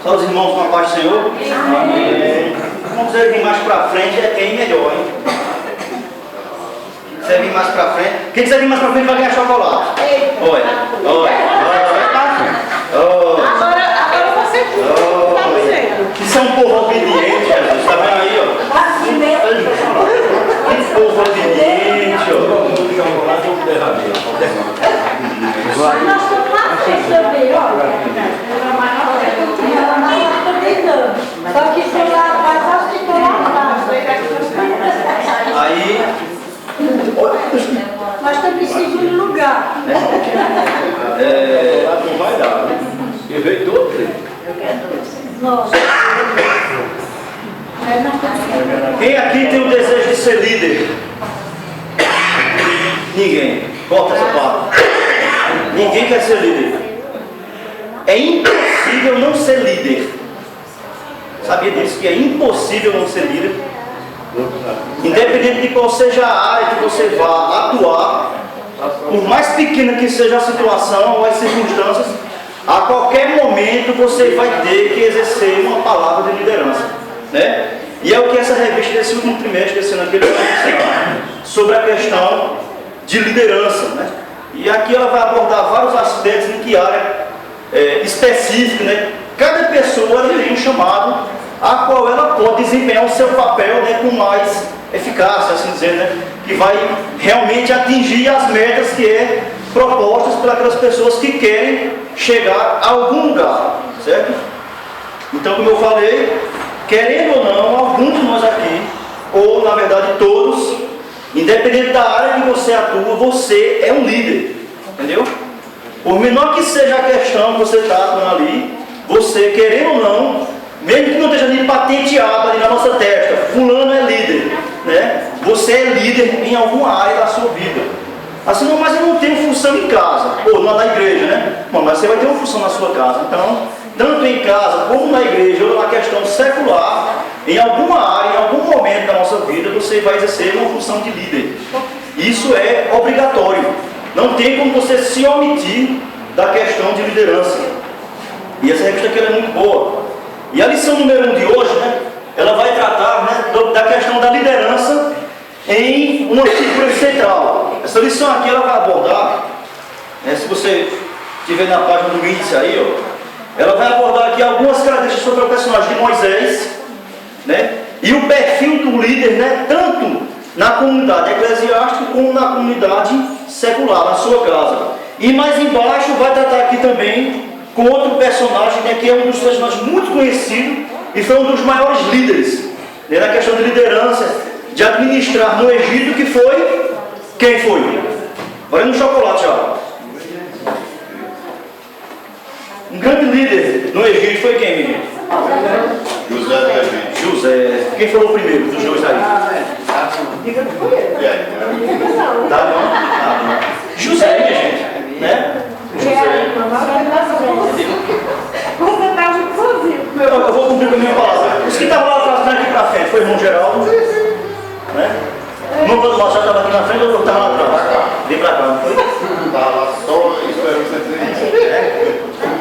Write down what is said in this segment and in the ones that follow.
Só os irmãos com a paz do Senhor. Amém. Vamos dizer que mais pra frente é quem melhor, hein? Quem quiser vir mais pra frente. Quem quiser vir mais pra frente vai ganhar chocolate. Olha. Agora você isso é um povo obediente, Jesus. Tá vendo aí, ó? Que povo obediente, ó. Chocolate ou derradeiro? Nós estamos na frente também, olha. Só que por lá atrás, acho que por lá atrás. Aí. Nós estamos em segundo lugar. Não vai dar, né? Eu vejo todo. Nossa. Quem aqui tem o desejo de ser líder? Ninguém. Corta essa parte. Ninguém quer ser líder. É impossível não ser líder. Sabia disso? Que é impossível não ser líder. Independente de qual seja a área que você vá atuar, por mais pequena que seja a situação ou as circunstâncias, a qualquer momento você vai ter que exercer uma palavra de liderança, né? E é o que essa revista desse último trimestre, desse ano aqui, sobre a questão de liderança, né? E aqui ela vai abordar vários aspectos em que área específica, né? Cada pessoa tem um chamado a qual ela pode desempenhar o seu papel, né, com mais eficácia, assim dizer, né? Que vai realmente atingir as metas que é propostas por aquelas pessoas que querem chegar a algum lugar, certo? Então, como eu falei, querendo ou não, alguns de nós aqui, ou na verdade todos, independente da área que você atua, você é um líder, entendeu? Por menor que seja a questão que você está atuando ali, você, querendo ou não, mesmo que não esteja ali patenteado ali na nossa testa, fulano é líder, né? Você é líder em alguma área da sua vida. Assim, não, mas eu não tenho função em casa, ou na igreja, né? Bom, mas você vai ter uma função na sua casa. Então, tanto em casa como na igreja, ou na questão secular, em alguma área, em algum momento da nossa vida, você vai exercer uma função de líder. Isso é obrigatório. Não tem como você se omitir da questão de liderança. E essa revista aqui é muito boa. E a lição número 1 de hoje, né, ela vai tratar, né, da questão da liderança em uma figura central. Essa lição aqui ela vai abordar, né, se você estiver na página do índice aí, ó, ela vai abordar aqui algumas características sobre o personagem de Moisés, né, e o perfil do líder, né, tanto na comunidade eclesiástica como na comunidade secular, na sua casa. E mais embaixo vai tratar aqui também com outro personagem, né, que é um dos personagens muito conhecidos e foi um dos maiores líderes, né, na questão de liderança, de administrar no Egito, que foi... Quem foi? Vai no chocolate já. Um grande líder no Egito foi quem, menino? José do Egito. José. Quem falou primeiro dos dois aí? Diga que foi ele. Tá bom? José, minha gente, né? Você estava inclusive. Eu vou cumprir com a minha palavra. Os que estavam lá atrás, aqui pra frente, foi o irmão Geraldo, né? O irmão Pedro Machado estava aqui na frente ou estava lá atrás? Vem pra cá, não foi? Estava só esperando você dizer.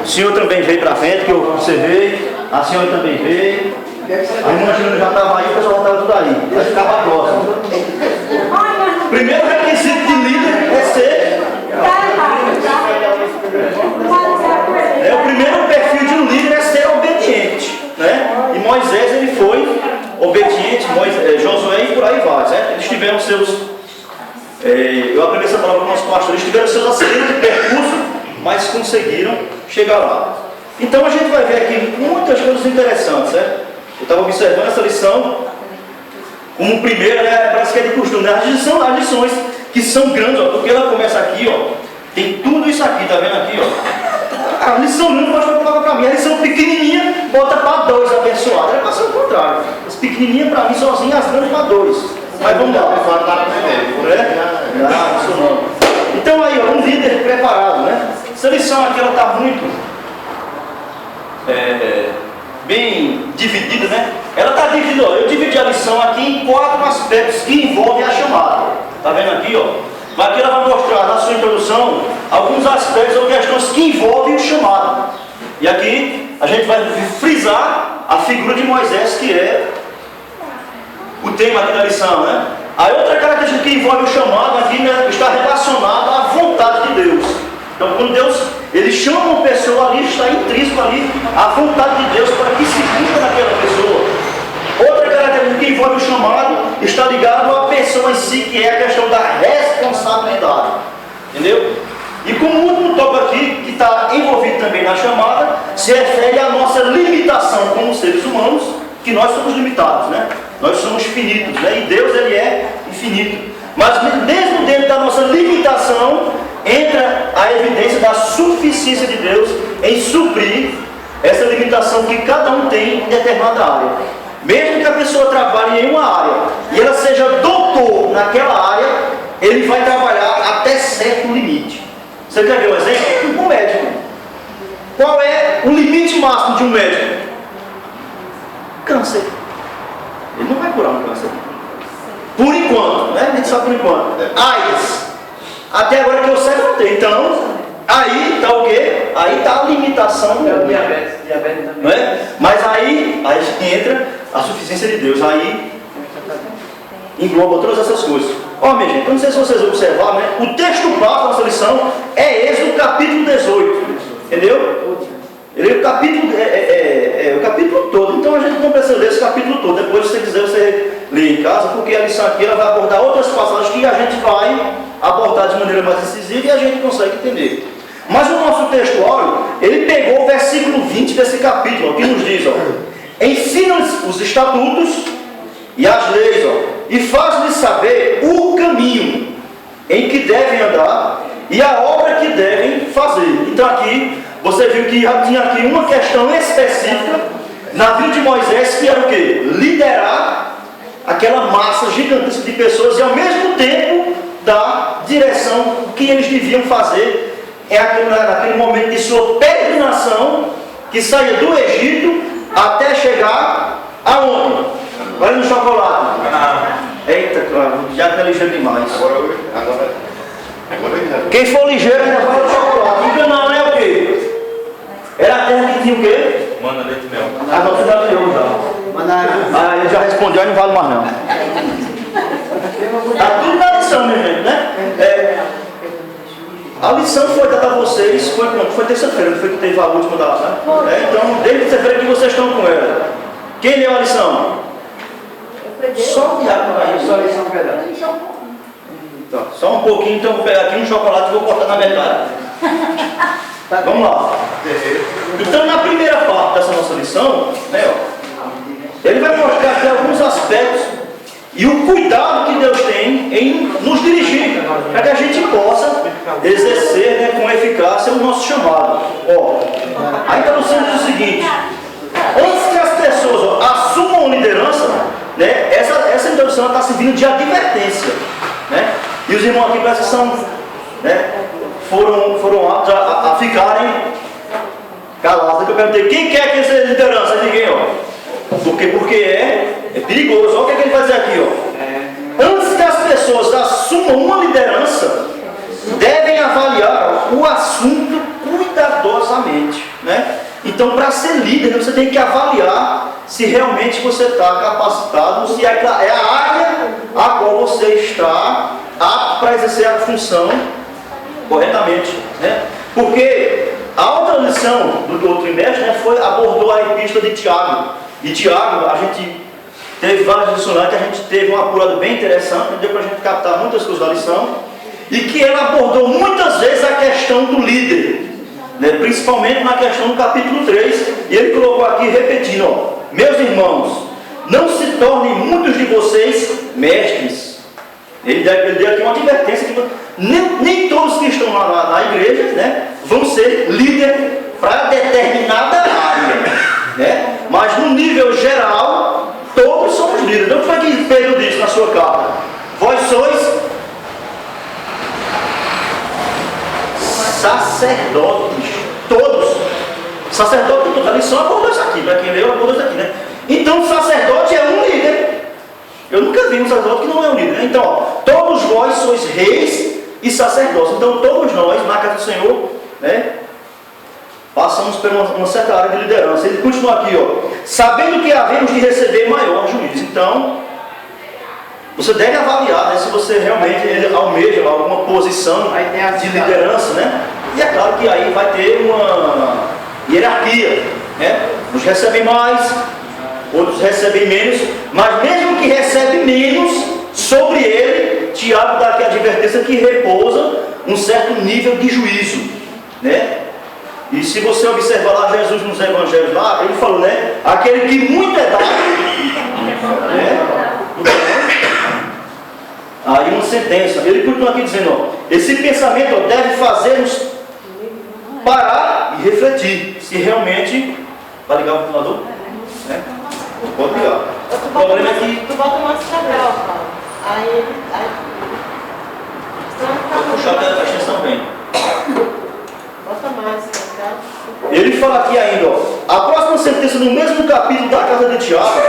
O senhor também veio pra frente, que eu observei. A senhora também veio. A irmã Júlia já estava aí, o pessoal estava tudo aí. Vai ficar pra próxima. Primeiro requisito de líder é ser... O primeiro perfil de um líder é ser obediente, né? E Moisés, ele foi obediente, Josué e por aí vai, certo? Eles tiveram seus... eu aprendi essa palavra com o nosso pastor. Eles tiveram seus acidentes de percurso, mas conseguiram chegar lá. Então a gente vai ver aqui muitas coisas interessantes, certo? Eu estava observando essa lição como primeira, né? Parece que é de costume, né? As lições que são grandes, ó, porque ela começa aqui, ó, tem tudo isso aqui, tá vendo aqui, ó? A lição grande mostra para mim, a lição pequenininha bota para 2 abençoados. É para ser o contrário. As pequenininhas para mim sozinhas, as grandes para 2. Mas vamos lá. Isso não. Então aí, ó, um líder preparado, né? Essa lição aqui ela está muito bem dividida, né? Ela está dividida, ó, eu dividi a lição aqui em 4 aspectos que envolvem a chamada. Tá vendo aqui, ó? Aqui ela vai mostrar na sua introdução alguns aspectos ou questões que envolvem o chamado. E aqui a gente vai frisar a figura de Moisés, que é o tema aqui da lição, né? A outra característica que envolve o chamado aqui, né, está relacionada à vontade de Deus. Então, quando Deus ele chama uma pessoa ali, está intrínseco ali a vontade de Deus para que se cumpra naquela pessoa. Outra característica que envolve o chamado está ligado à pessoa em si, que é a questão da responsabilidade. Entendeu? E como o último tópico aqui, que está envolvido também na chamada, se refere à nossa limitação como seres humanos, que nós somos limitados, né? Nós somos finitos, né? E Deus, ele é infinito. Mas mesmo dentro da nossa limitação, entra a evidência da suficiência de Deus em suprir essa limitação que cada um tem em determinada área. Mesmo que a pessoa trabalhe em uma área e ela seja doutor naquela área, ele vai trabalhar até certo limite. Você quer ver um exemplo? Um médico. Qual é o limite máximo de um médico? Câncer. Ele não vai curar um câncer. Por enquanto, né? A gente sabe por enquanto. AIDS. Até agora que eu sei não tem. Então, aí está o quê? Aí está a limitação do diabetes também. Não é? Mas aí entra a suficiência de Deus. Aí engloba todas essas coisas. Ó, minha gente, eu não sei se vocês observaram, né? O texto base da nossa lição é Êxodo capítulo 18. Entendeu? Ele é o capítulo todo. Então a gente não precisa ler esse capítulo todo. Depois, se você quiser, você lê em casa, porque a lição aqui ela vai abordar outras passagens que a gente vai abordar de maneira mais incisiva e a gente consegue entender. Mas o nosso texto áureo, ele pegou o versículo 20 desse capítulo, que nos diz, ó: ensina-lhes os estatutos e as leis, ó, e faz-lhes saber o caminho em que devem andar e a obra que devem fazer. Então aqui, você viu que já tinha aqui uma questão específica na vida de Moisés, que era o quê? Liderar aquela massa gigantesca de pessoas e ao mesmo tempo dar direção do que eles deviam fazer naquele momento de sua peregrinação, que saía do Egito até chegar aonde? Olha no chocolate. Eita, já está ligeiro demais. Agora Quem for ligeiro ainda vai no chocolate. Em Canaã é o quê? Era a terra que tinha o quê? Manda leite e mel. Ah, não, você já leu já. Ah, ele já respondeu, não vale mais não. Tá tudo na lição, minha gente, né? A lição foi dada a vocês, foi quando? Foi terça-feira, não foi que teve a última data, né? Então, desde terça-feira que vocês estão com ela. Quem leu a lição? Só o Tiago aí. Só lição um pedaço. Então, só um pouquinho, então eu vou pegar aqui um chocolate e vou cortar na metade. Vamos lá. Então, na primeira parte dessa nossa lição, né, ó, ele vai mostrar aqui alguns aspectos e o cuidado que Deus tem em nos dirigir, para que a gente possa exercer, né, com eficácia o nosso chamado. Ó, a introdução diz o seguinte: antes que as pessoas, ó, assumam liderança, né, essa introdução está servindo de advertência, né? E os irmãos aqui parece que são, né, foram aptos a ficarem calados. Que eu perguntei: quem quer que seja liderança? Ninguém, ó. Porque é perigoso. Olha o que ele vai dizer aqui, ó. Antes que as pessoas assumam uma liderança, devem avaliar o assunto cuidadosamente, né? Então, para ser líder, você tem que avaliar se realmente você está capacitado, se é a área a qual você está apto para exercer a função corretamente, né? Porque a outra lição do outro trimestre, né, abordou a epístola de Tiago. E Tiago, a gente teve vários dicionários que a gente teve um apurado bem interessante, deu para a gente captar muitas coisas da lição, e que ela abordou muitas vezes a questão do líder, né, principalmente na questão do capítulo 3, e ele colocou aqui repetindo, ó: meus irmãos, não se tornem muitos de vocês mestres. Ele deu aqui uma advertência que nem todos que estão lá na igreja, né, vão ser líder para determinada área, né? Mas no nível geral, todos somos líderes. Não foi que Pedro disse na sua carta: vós sois sacerdotes, todos. Sacerdote, toda a lição abordou isso aqui, para quem leu, abordou isso aqui, né? Então, o sacerdote é um líder. Eu nunca vi um sacerdote que não é um líder, né? Então, ó, todos vós sois reis e sacerdotes. Então, todos nós, na casa do Senhor, né, passamos passamos por uma certa área de liderança. Ele continua aqui, ó, sabendo que havemos de receber maior juízo. Então, você deve avaliar, né, se você realmente almeja alguma posição de liderança, né? E é claro que aí vai ter uma hierarquia, né? Uns recebem mais, outros recebem menos, mas mesmo que recebe menos, sobre ele, Tiago dá aqui a advertência que repousa um certo nível de juízo, né? E se você observar lá Jesus nos evangelhos lá, ele falou, né? Aquele que muito é dado, né? Aí uma sentença. Ele continua aqui dizendo, ó, esse pensamento, ó, deve fazer-nos parar e refletir se realmente... Vai ligar o computador? Né? Pode ligar. O problema é que... Tu bota uma chapéu, Paulo. Aí... Vou puxar até a extensão bem. Bota mais, chapéu. Ele fala aqui ainda, ó, a próxima sentença no mesmo capítulo da carta de Tiago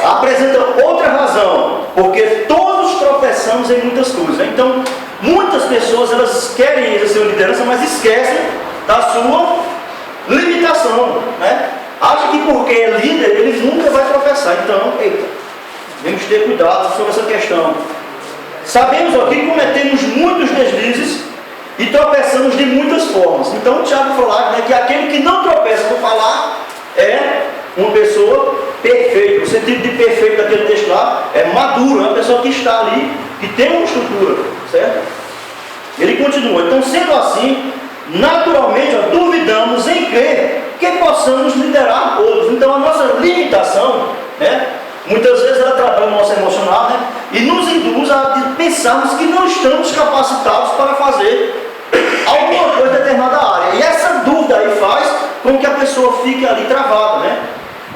apresenta outra razão, porque todos tropeçamos em muitas coisas, né? Então, muitas pessoas, elas querem exercer uma liderança, mas esquecem da sua limitação, né? Acha que porque é líder, ele nunca vai tropeçar. Então, eita, temos que ter cuidado sobre essa questão. Sabemos, ó, que cometemos muitos deslizes e tropeçamos de muitas formas. Então o Tiago falou, né, que aquele que não tropeça por falar é uma pessoa perfeita. O sentido de perfeito daquele texto lá é maduro, é uma pessoa que está ali, que tem uma estrutura, certo? Ele continua, então sendo assim, naturalmente, ó, duvidamos em crer que possamos liderar todos. Então a nossa limitação, né, muitas vezes ela trabalha no nosso emocional, né, e nos induz a pensarmos que não estamos capacitados para fazer alguma coisa em determinada área. E essa dúvida aí faz com que a pessoa fique ali travada, né?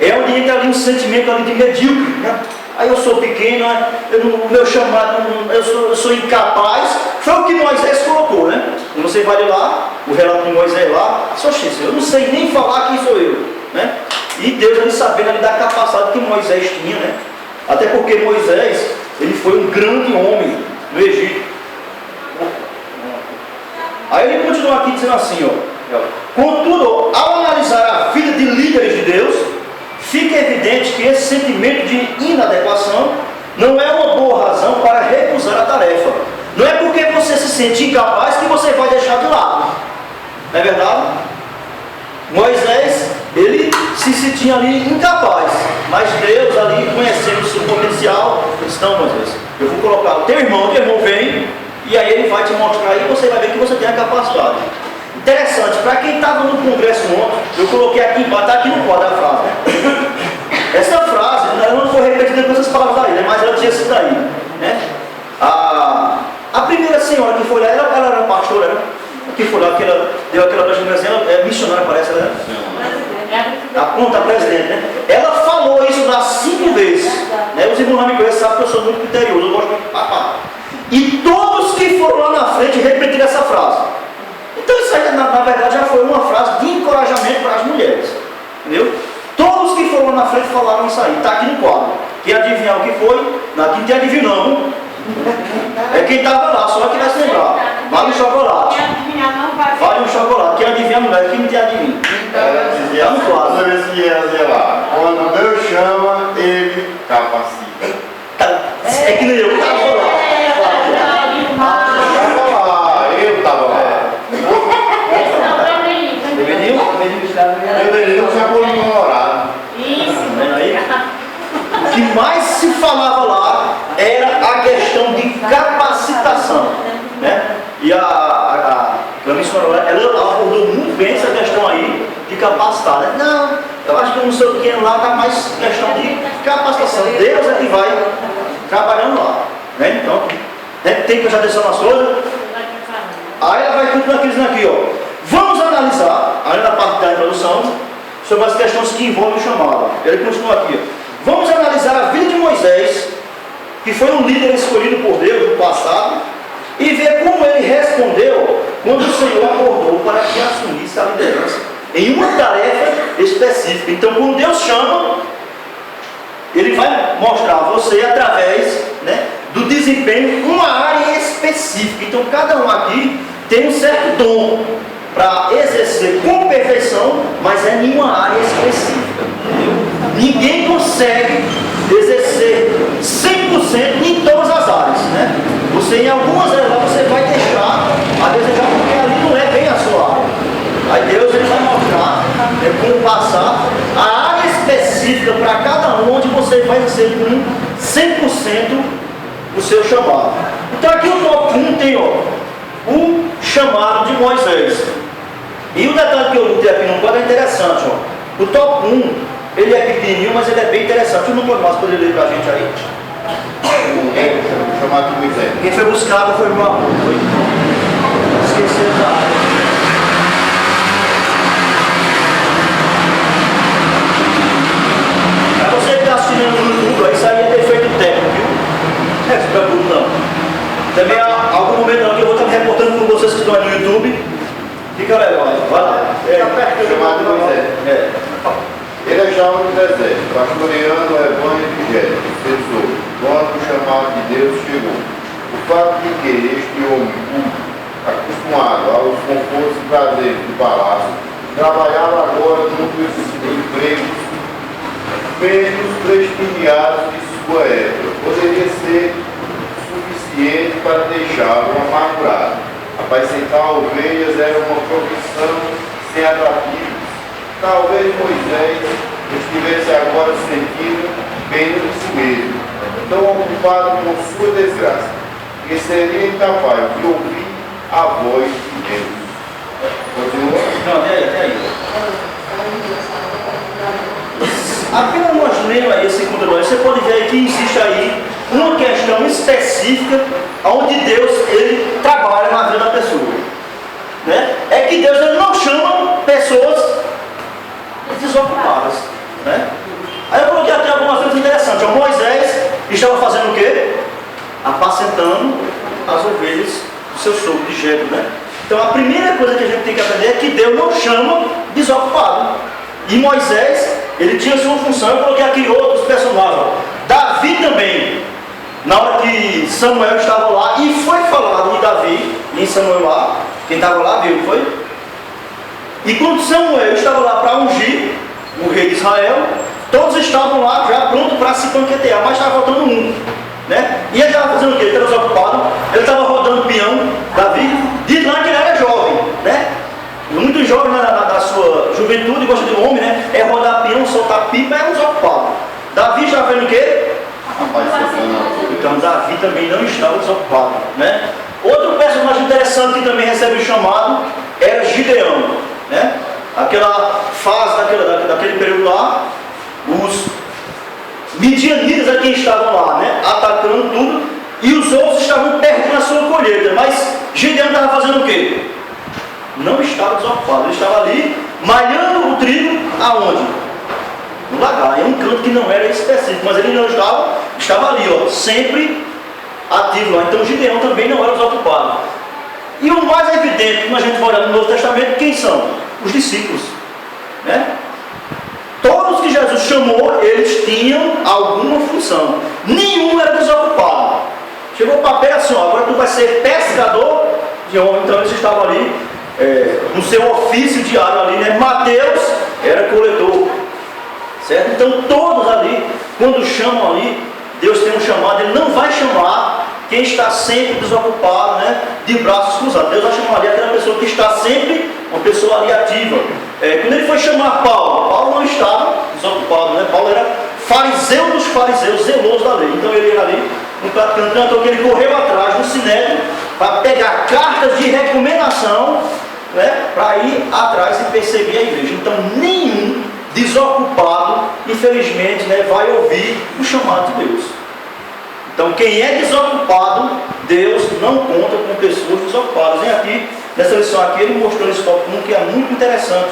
É onde entra ali um sentimento ali de medíocre, né? Aí eu sou pequeno, o meu chamado, eu sou incapaz. Foi o que Moisés colocou, né? E você vai lá, o relato de Moisés lá, eu não sei nem falar quem sou eu, né? E Deus ali sabendo ali da capacidade que Moisés tinha, né? Até porque Moisés, ele foi um grande homem no Egito. Aí ele continua aqui dizendo assim, ó, contudo, ao analisar a vida de líderes de Deus, fica evidente que esse sentimento de inadequação não é uma boa razão para recusar a tarefa. Não é porque você se sente incapaz que você vai deixar de lado. Não é verdade? Moisés, ele se sentia ali incapaz, mas Deus ali, conhecendo o seu potencial, disse, não, Moisés, eu vou colocar o teu irmão vem, e aí ele vai te mostrar e você vai ver que você tem a capacidade. Interessante, para quem estava no congresso ontem, eu coloquei aqui embaixo, está aqui no quadro a frase, né? Essa frase, ela não foi repetida com essas palavras aí, né? Mas ela tinha sido daí, né? A primeira senhora que foi lá, ela era pastora, né? Que foi lá, que ela deu aquela brecha, ela é missionária, parece, né? A presidente, né? Ela falou isso lá 5 vezes, né? Os irmãos não me conhecem, sabem que eu sou muito criterioso, eu gosto muito de papá. E todos que foram lá na frente repetiram essa frase. Então isso aí, na verdade, já foi uma frase de encorajamento para as mulheres. Entendeu? Todos que foram lá na frente falaram isso aí. Está aqui no quadro. Quem adivinhar o que foi, aqui não tem adivinho não. É quem estava lá, só que vai se lembrar. Vale um chocolate. Vale um chocolate. Quem adivinhar não vai, quem não tem adivinho. Dizia no quadro. Toda vez que ela dizia lá, quando Deus chama, ele capacita. É que nem eu estava lá. Eu estava lá. Deveria ser colorado. O que mais se falava lá era a questão de capacitação, né? E a missionária, ela abordou muito bem essa questão aí de capacitar, né? Não, eu acho que no seu pequeno lá está mais questão de capacitação. Deus é que vai trabalhando lá, né? Então, tem que prestar atenção nas coisas. Aí ela vai continuar aqui dizendo aqui, ó. Vamos analisar, ainda na parte da introdução, sobre as questões que envolvem o chamado. Ele continua aqui, ó. Vamos analisar a vida de Moisés, que foi um líder escolhido por Deus no passado, e ver como ele respondeu quando o Senhor acordou para que assumisse a liderança em uma tarefa específica. Então, quando Deus chama, Ele vai mostrar a você através, né, do desempenho uma área específica. Então, cada um aqui tem um certo dom, para exercer com perfeição, mas é em uma área específica. Ninguém consegue exercer 100% em todas as áreas, né? Você em algumas áreas lá você vai deixar a desejar, porque ali não é bem a sua área. Aí Deus ele vai mostrar como passar a área específica para cada um, onde você vai exercer com 100% o seu chamado. Então aqui o tópico 1 tem o chamado de Moisés. E o detalhe que eu botei aqui no quadro é interessante. O tópico 1, ele é pequenininho, mas ele é bem interessante. O número mais poderia ler para a gente aí? O chamado de Moisés. Quem foi buscado foi uma... Esqueceu da área. Para você que está assistindo no YouTube, isso aí é defeito técnico, viu? Não se preocupe não. Também há algum momento aqui eu vou estar me reportando com vocês que estão aí no YouTube. Fica legal aí, vai lá. O chamado de Moisés. Ele achava no deserto, pastoreando o rebanho de Jetro, sucessor, quando o chamado de Deus chegou. O fato de que este homem, acostumado aos confortos e prazeres do palácio, trabalhava agora num dos empregos menos prestigiados de sua época, poderia ser suficiente para deixá-lo amargurado. Apacentar ovelhas era uma profissão sem atrativos. Talvez Moisés estivesse agora sentindo pena de si mesmo, tão ocupado com sua desgraça, que seria incapaz de ouvir a voz de Deus. Continua? Não, até aí. Apenas nós lemos aí esse conteúdo, você pode ver aí que existe aí uma questão específica onde Deus ele trabalha na vida da pessoa, né? É que Deus ele não chama pessoas desocupadas, né? Aí eu coloquei aqui algumas coisas interessantes. O Moisés estava fazendo o quê? Apacentando as ovelhas do seu sogro de Jetro, né? Então a primeira coisa que a gente tem que aprender é que Deus não chama desocupado. E Moisés, ele tinha sua função. Eu coloquei aqui outros personagens. Davi também, na hora que Samuel estava lá, e foi falado de Davi, em Samuel lá, quem estava lá viu, não foi? E quando Samuel estava lá para ungir o rei de Israel, todos estavam lá já prontos para se banquetear, mas estava faltando um, né? E ele estava fazendo o quê? Ele estava desocupado, ele estava rodando peão. Davi diz lá que ele era jovem, né? Muito jovem na sua juventude, gosta de homem, né? É rodar peão, soltar pipa, é um desocupado. Davi estava fazendo o quê? Então Davi também não estava desocupado, né? Outro personagem interessante que também recebe o chamado era Gideão, né? Aquela fase daquele período lá, os midianitas aqui estavam lá, né? Atacando tudo, e os outros estavam perdendo a sua colheita, mas Gideão estava fazendo o quê? Não estava desocupado, ele estava ali malhando o trigo aonde? No lagar, é um canto que não era específico, mas ele não estava ali, ó, sempre ativo lá. Então Gideão também não era desocupado. E o mais evidente, quando a gente vai olhar no Novo Testamento, quem são? Os discípulos, né? Todos que Jesus chamou, eles tinham alguma função. Nenhum era desocupado. Chegou o papel assim, ó, agora tu vai ser pescador de homem. Então eles estavam ali no seu ofício diário ali, né? Mateus era coletor, certo? Então todos ali, quando chamam ali, Deus tem um chamado, ele não vai chamar quem está sempre desocupado, né? De braços cruzados. Deus vai chamar ali aquela pessoa que está sempre, uma pessoa ali ativa. Quando ele foi chamar Paulo não estava desocupado, né? Paulo era fariseu dos fariseus, zeloso da lei. Então ele era ali, no canto que ele correu atrás do sinédrio para pegar cartas de recomendação, né? Para ir atrás e perseguir a igreja. Então nenhum desocupado, infelizmente, né, vai ouvir o chamado de Deus. Então quem é desocupado, Deus não conta com pessoas desocupadas. Vem aqui, nessa lição aqui, ele mostrou esse tópico 1 que é muito interessante.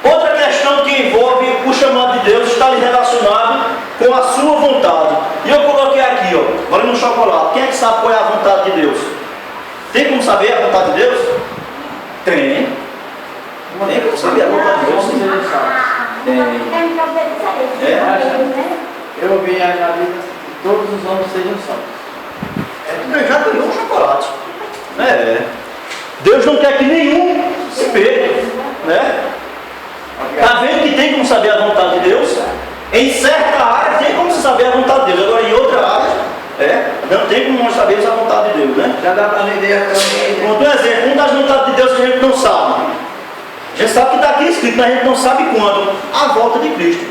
Outra questão que envolve o chamado de Deus está relacionado com a sua vontade. E eu coloquei aqui, ó, valendo um chocolate. Quem é que sabe qual é a vontade de Deus? Tem como saber a vontade de Deus? Tem. Tem como saber a vontade de Deus? Eu ouvi na vida que todos os homens sejam santos. Já ganhou um chocolate. Deus não quer que nenhum se perca, né? Está vendo que tem como saber a vontade de Deus? Em certa área tem como saber a vontade de Deus, agora em outra área, não tem como nós sabermos a vontade de Deus, né? Já dá para vender também. Pronto, um exemplo, uma das vontades de Deus que a gente não sabe. A gente sabe que está aqui escrito, mas a gente não sabe quando. A volta de Cristo.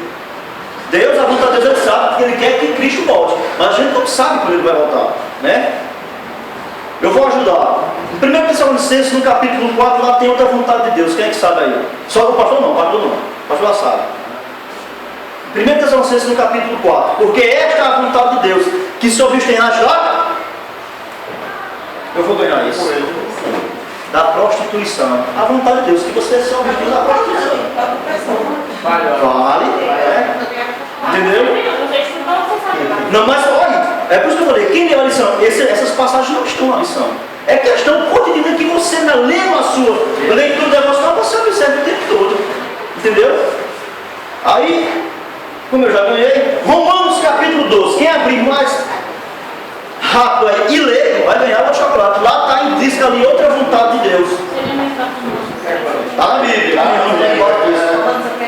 Deus, a vontade de Deus, ele sabe que ele quer que Cristo volte, mas a gente não sabe quando ele vai voltar, né? Eu vou ajudar. Em 1 Tessalonicenses, no capítulo 4, lá tem outra vontade de Deus. Quem é que sabe aí? Só o pastor não, o pastor não. O pastor já sabe. 1 Tessalonicenses, no capítulo 4. Porque esta é a vontade de Deus, que se ouviste em lá, eu vou ganhar isso. Da prostituição. A vontade de Deus, que você se ouviste da prostituição. Vale. Entendeu? Não, mas olha, é por isso que eu falei, quem leu a lição? Essas passagens não estão na lição. É questão cotidiana que você, lendo a sua leitura devocional, você observa o tempo todo. Entendeu? Aí, como eu já ganhei, Romanos capítulo 12. Quem abrir mais rápido aí e ler, vai ganhar o chocolate. Lá está intrínseca ali outra vontade de Deus. Está na Bíblia.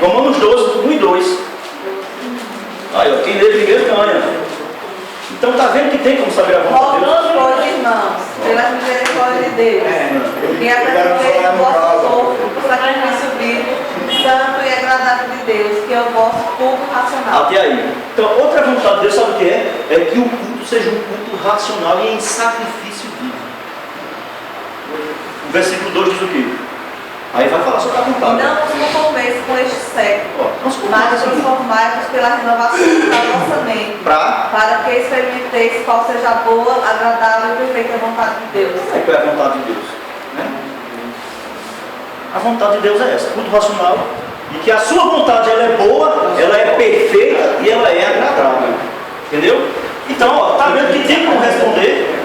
Romanos 12, 1 e 2. Aí, ó, quem lê primeiro ganha. Então está vendo que tem como saber a vontade de Deus? Rogamos, pois, irmãos, pela misericórdia de Deus, que apresenteis o vosso corpo por sacrifício vivo, santo e agradável de Deus, que é o vosso culto racional. Até aí. Então, outra vontade de Deus, sabe o que é? É que o culto seja um culto racional e em sacrifício vivo. O versículo 2 diz o quê? Aí vai falar sobre a vontade. Não vos conformeis com este século, mas transformai-vos pela renovação da vossa mente, para que experimenteis qual seja a boa, agradável e perfeita vontade de Deus. Qual é a vontade de Deus? Né? A vontade de Deus é essa, culto racional, e que a sua vontade ela é boa, ela é perfeita e ela é agradável. Entendeu? Então, está vendo que tem como responder,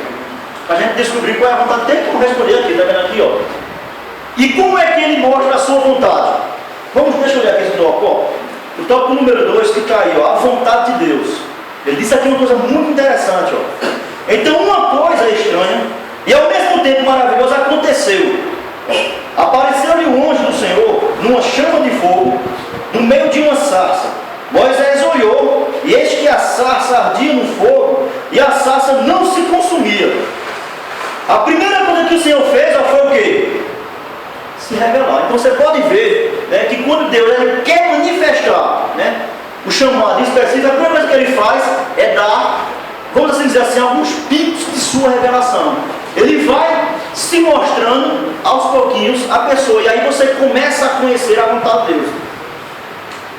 para a gente descobrir qual é a vontade, tem como responder aqui, está vendo aqui, ó. E como é que ele mostra a sua vontade? Deixa eu olhar aqui esse tópico, ó. O tópico número 2 que está aí, ó, a vontade de Deus. Ele disse aqui uma coisa muito interessante, ó. Então uma coisa estranha e ao mesmo tempo maravilhosa aconteceu. Apareceu-lhe o anjo do Senhor numa chama de fogo, no meio de uma sarça. Moisés olhou, e eis que a sarça ardia no fogo, e a sarça não se consumia. A primeira coisa que o Senhor fez foi o quê? Se revelar. Então você pode ver, né, que quando Deus ele quer manifestar, né, o chamado específico, a primeira coisa que ele faz é dar, vamos assim dizer assim, alguns picos de sua revelação. Ele vai se mostrando aos pouquinhos a pessoa, e aí você começa a conhecer a vontade de Deus.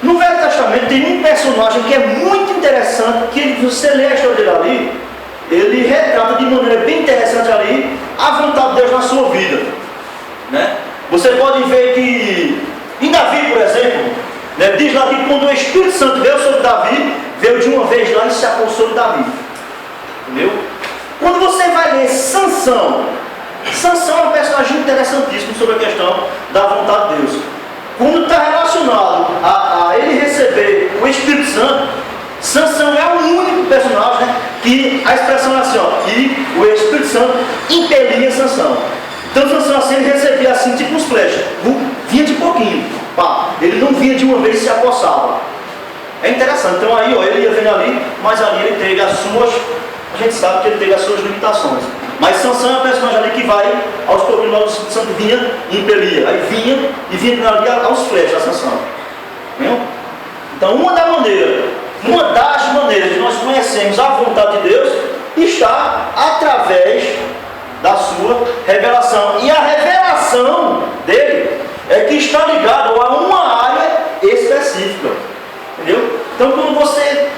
No Velho Testamento tem um personagem que é muito interessante, que você lê a história dele ali, ele retrata de maneira bem interessante ali a vontade de Deus na sua vida, né? Você pode ver que em Davi, por exemplo, né, diz lá que quando o Espírito Santo veio sobre Davi, veio de uma vez lá e se apossou de Davi. Entendeu? Quando você vai ler Sansão é um personagem interessantíssimo sobre a questão da vontade de Deus. Quando está relacionado a ele receber o Espírito Santo, Sansão é o único personagem, né, que a expressão é assim, ó, que o Espírito Santo impelia Sansão. Então Sansão assim, ele recebia assim, tipo uns flechas, vinha de pouquinho, pá. Ele não vinha de uma vez e se apossava. É interessante, então aí ó, ele ia vendo ali, mas ali ele teve as suas, a gente sabe que ele teve as suas limitações. Mas Sansão é um personagem ali que vai, aos pouquinhos, o Espírito Santo vinha e impelia, aí vinha e vinha ali aos flechas a Sansão. Entendeu? Então uma das maneiras de nós conhecermos a vontade de Deus está através da sua revelação. E a revelação dele é que está ligada a uma área específica. Entendeu? Então quando você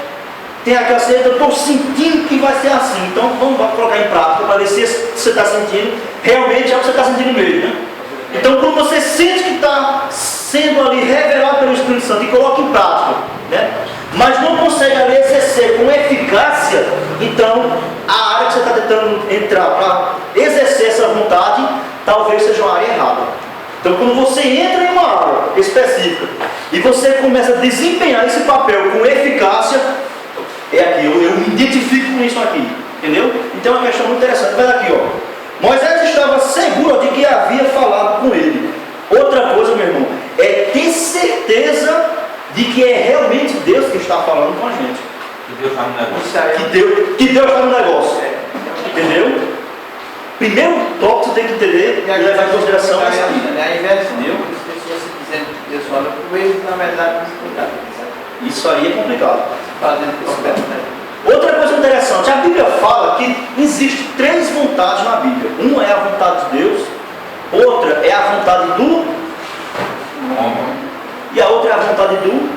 tem aquela certeza, eu estou sentindo que vai ser assim, então vamos colocar em prática para ver se você está sentindo, realmente é o que você está sentindo mesmo, né? Então quando você sente que está sendo ali revelado pelo Espírito Santo e coloca em prática, né, mas não consegue ali exercer com eficácia, então a área que você está tentando entrar para exercer essa vontade, talvez seja uma área errada. Então quando você entra em uma área específica e você começa a desempenhar esse papel com eficácia, é aqui, eu me identifico com isso aqui, entendeu? Então é uma questão muito interessante. Mas aqui, ó, Moisés estava seguro de que havia falado com ele. Outra coisa, meu irmão, é ter certeza de que é realmente Deus que está falando com a gente. Que Deus está no negócio. Que Deus está no negócio. Entendeu? Primeiro tópico você tem que entender e levar em consideração essa aqui. Ao invés de Deus, as pessoas se dizendo que Deus fala com eles, na verdade, não se cuidar. Isso aí é complicado. Fazendo isso. Outra coisa interessante, a Bíblia fala que existem 3 vontades na Bíblia. Uma é a vontade de Deus, outra é a vontade do Homem. e a outra é a vontade do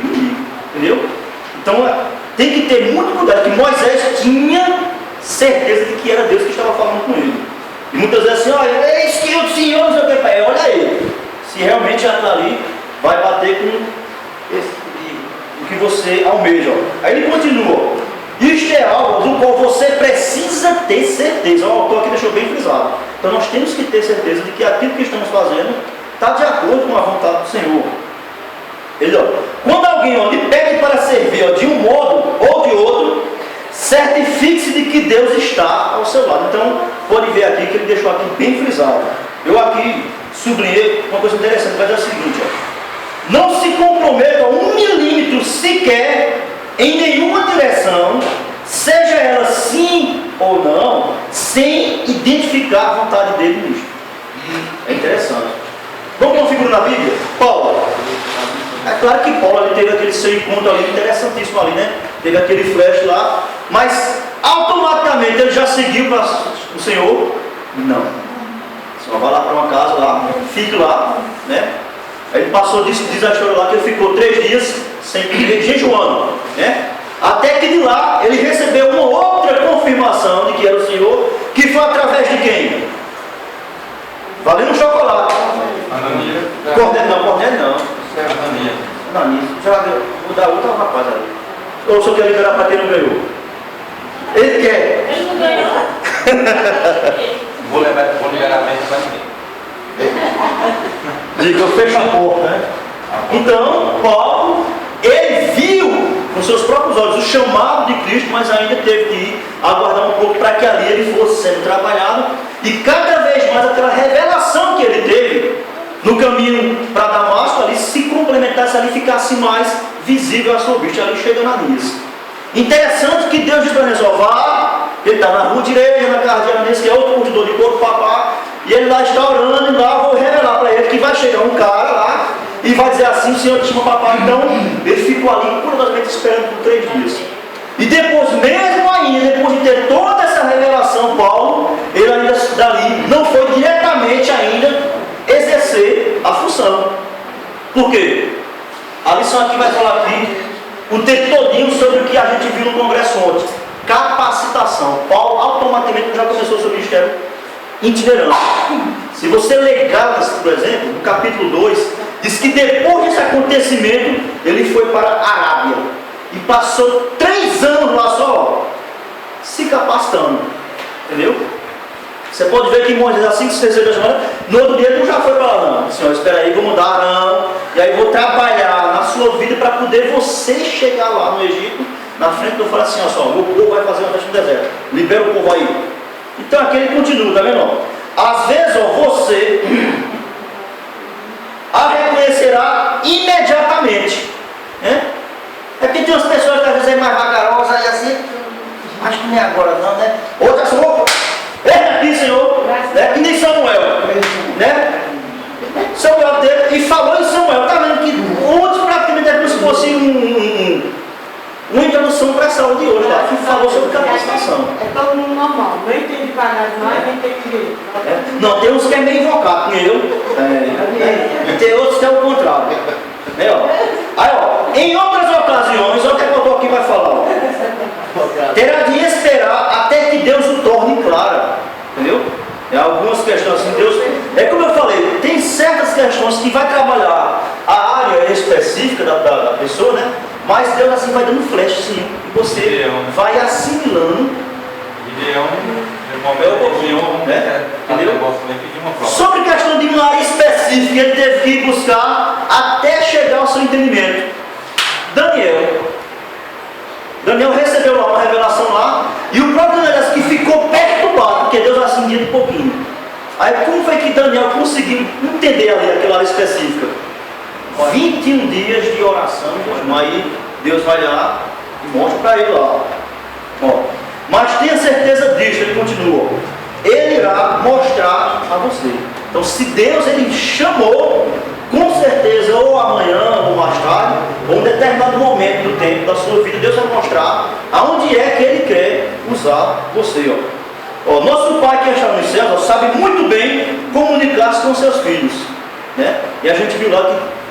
inimigo. Entendeu? Então tem que ter muito cuidado, que Moisés tinha certeza de que era Deus que estava falando com ele. E muitas vezes assim, olha, eis que o Senhor não sei o que, pai, olha ele. Se realmente já está ali, vai bater com o que você almeja. Aí ele continua. Isto é algo do qual você precisa ter certeza. O autor aqui deixou bem frisado. Então nós temos que ter certeza de que aquilo que estamos fazendo está de acordo com a vontade do Senhor. Ele, quando alguém lhe pede para servir de um modo ou de outro, certifique-se de que Deus está ao seu lado. Então, pode ver aqui que ele deixou aqui bem frisado. Eu aqui sublinhei uma coisa interessante, vai dizer o seguinte, não se comprometa 1 milímetro sequer em nenhuma direção, seja ela sim ou não, sem identificar a vontade dele nisto. É interessante. Vamos configurar na Bíblia? Paulo. É claro que Paulo ali teve aquele seu encontro ali, interessantíssimo ali, né? Teve aquele flash lá, mas automaticamente ele já seguiu para o Senhor? Não. Só vai lá para uma casa lá, fique lá, né? Aí ele passou, diz a história lá que ele ficou 3 dias sem comer, jejuando, né? Até que de lá ele recebeu uma outra confirmação de que era o Senhor, que foi através de quem? Valendo chocolate. Ananias. Cornélio não. Ananias. Já vou dar outro rapaz ali. Ou só quer liberar para quem não ganhou? Ele quer. Ele não ganhou. Vou liberar a mente para ninguém. Diga, fecha a porta, né? Então, Paulo, ele viu com seus próprios olhos o chamado de Cristo, mas ainda teve que ir aguardar um pouco para que ali ele fosse sendo trabalhado. E cada vez mais aquela revelação que ele teve no caminho para Damasco, ali se complementasse, ali ficasse mais visível a sua vista, ali chega Ananias. Interessante que Deus diz para Ananias, vá, ele está na rua direita, na casa de Ananias, que é outro curtidor de couro, papá, e ele lá está orando, e lá vou revelar para ele que vai chegar um cara lá, e vai dizer assim, o Senhor te chama papá. Então, ele ficou ali curiosamente esperando por 3 dias. E depois, mesmo ainda, depois de ter toda essa revelação, Paulo, ele ainda dali não foi diretamente ainda exercer a função. Por quê? A lição aqui vai falar aqui o tempo todinho sobre o que a gente viu no congresso ontem. Capacitação. Paulo automaticamente já começou seu ministério itinerante. Se você ler Gálatas, por exemplo, no capítulo 2, diz que depois desse acontecimento, ele foi para a Arábia. E passou 3 anos lá só, se capacitando. Entendeu? Você pode ver que Moisés, assim que se recebeu a chamada, no outro dia ele não já foi para lá, não. Senhor, espera aí, vou mudar, não. E aí vou trabalhar na sua vida para poder você chegar lá no Egito, na frente do falo assim, ó, só, meu povo vai fazer uma festa no deserto. Libera o povo aí. Então aqui ele continua, tá vendo? Às vezes, ó, você a reconhecerá imediatamente. Né? É porque tem umas pessoas que às vezes é mais vagarosas e assim, acho que nem agora não, né? Outras são, eita aqui, Senhor, né? Que nem Samuel, né? Samuel teve e falou em Samuel, tá vendo que ontem praticamente é como se fosse uma introdução para a saúde de hoje, lá, que falou sobre capacitação. É todo mundo normal, nem tem de pagar mais, nem tem direito. Não, tem uns que é meio invocado, que eu. E tem outros que é o contrário. Né, ó. Aí, ó, em outras ocasiões, olha o que o autor aqui vai falar, ó, terá de esperar até que Deus o torne claro. Entendeu? Tem algumas questões assim, Deus. É como eu falei, tem certas questões que vai trabalhar a área específica da pessoa, né? Mas Deus assim vai dando flash, sim, e você vai assimilando. Sobre questão de uma área específica, ele teve que ir buscar até chegar ao seu entendimento. Daniel recebeu lá uma revelação lá, e o próprio Daniel que ficou perturbado, porque Deus assim entendia de pouquinho. Aí como foi que Daniel conseguiu entender ali aquela área específica? 21 dias de oração, aí Deus vai lá e mostra para ele lá. Ó, mas tenha certeza disso, ele continua. Ele irá mostrar a você. Então se Deus ele chamou, com certeza ou amanhã ou mais tarde, ou em determinado momento do tempo da sua vida, Deus vai mostrar aonde é que Ele quer usar você. Ó, nosso Pai que está nos céus sabe muito bem comunicar-se com seus filhos, né? E a gente viu lá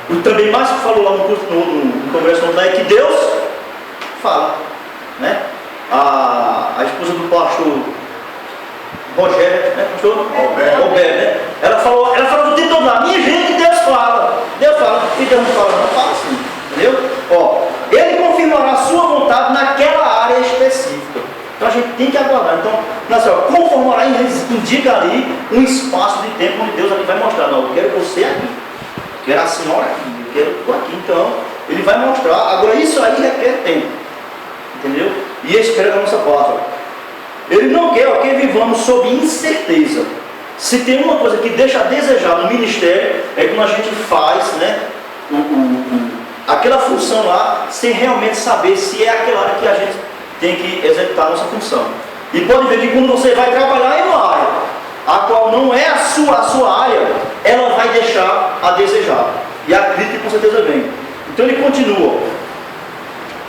que o também mais que falou lá no congresso lá é que Deus fala, né? A esposa do pastor Rogério, né, pastor? Roberto, né? Ela falou do tempo todo lá, minha gente, Deus fala, e Deus não fala assim, entendeu? Ó, Ele confirmará a sua vontade naquela área específica. Então a gente tem que aguardar. Então, conformará indica ali um espaço de tempo onde Deus ali vai mostrar, não, eu quero você aqui, eu quero a senhora aqui, eu quero tu aqui. Então, Ele vai mostrar. Agora isso aí requer tempo, entendeu? E espera da nossa parte. Ele não quer que vivamos sob incerteza. Se tem uma coisa que deixa a desejar no ministério, é quando a gente faz, né, aquela função lá, sem realmente saber se é aquela área que a gente tem que executar a nossa função. E pode ver que quando você vai trabalhar em uma área, a qual não é a sua área, ela vai deixar a desejar. E a crítica com certeza vem. Então ele continua.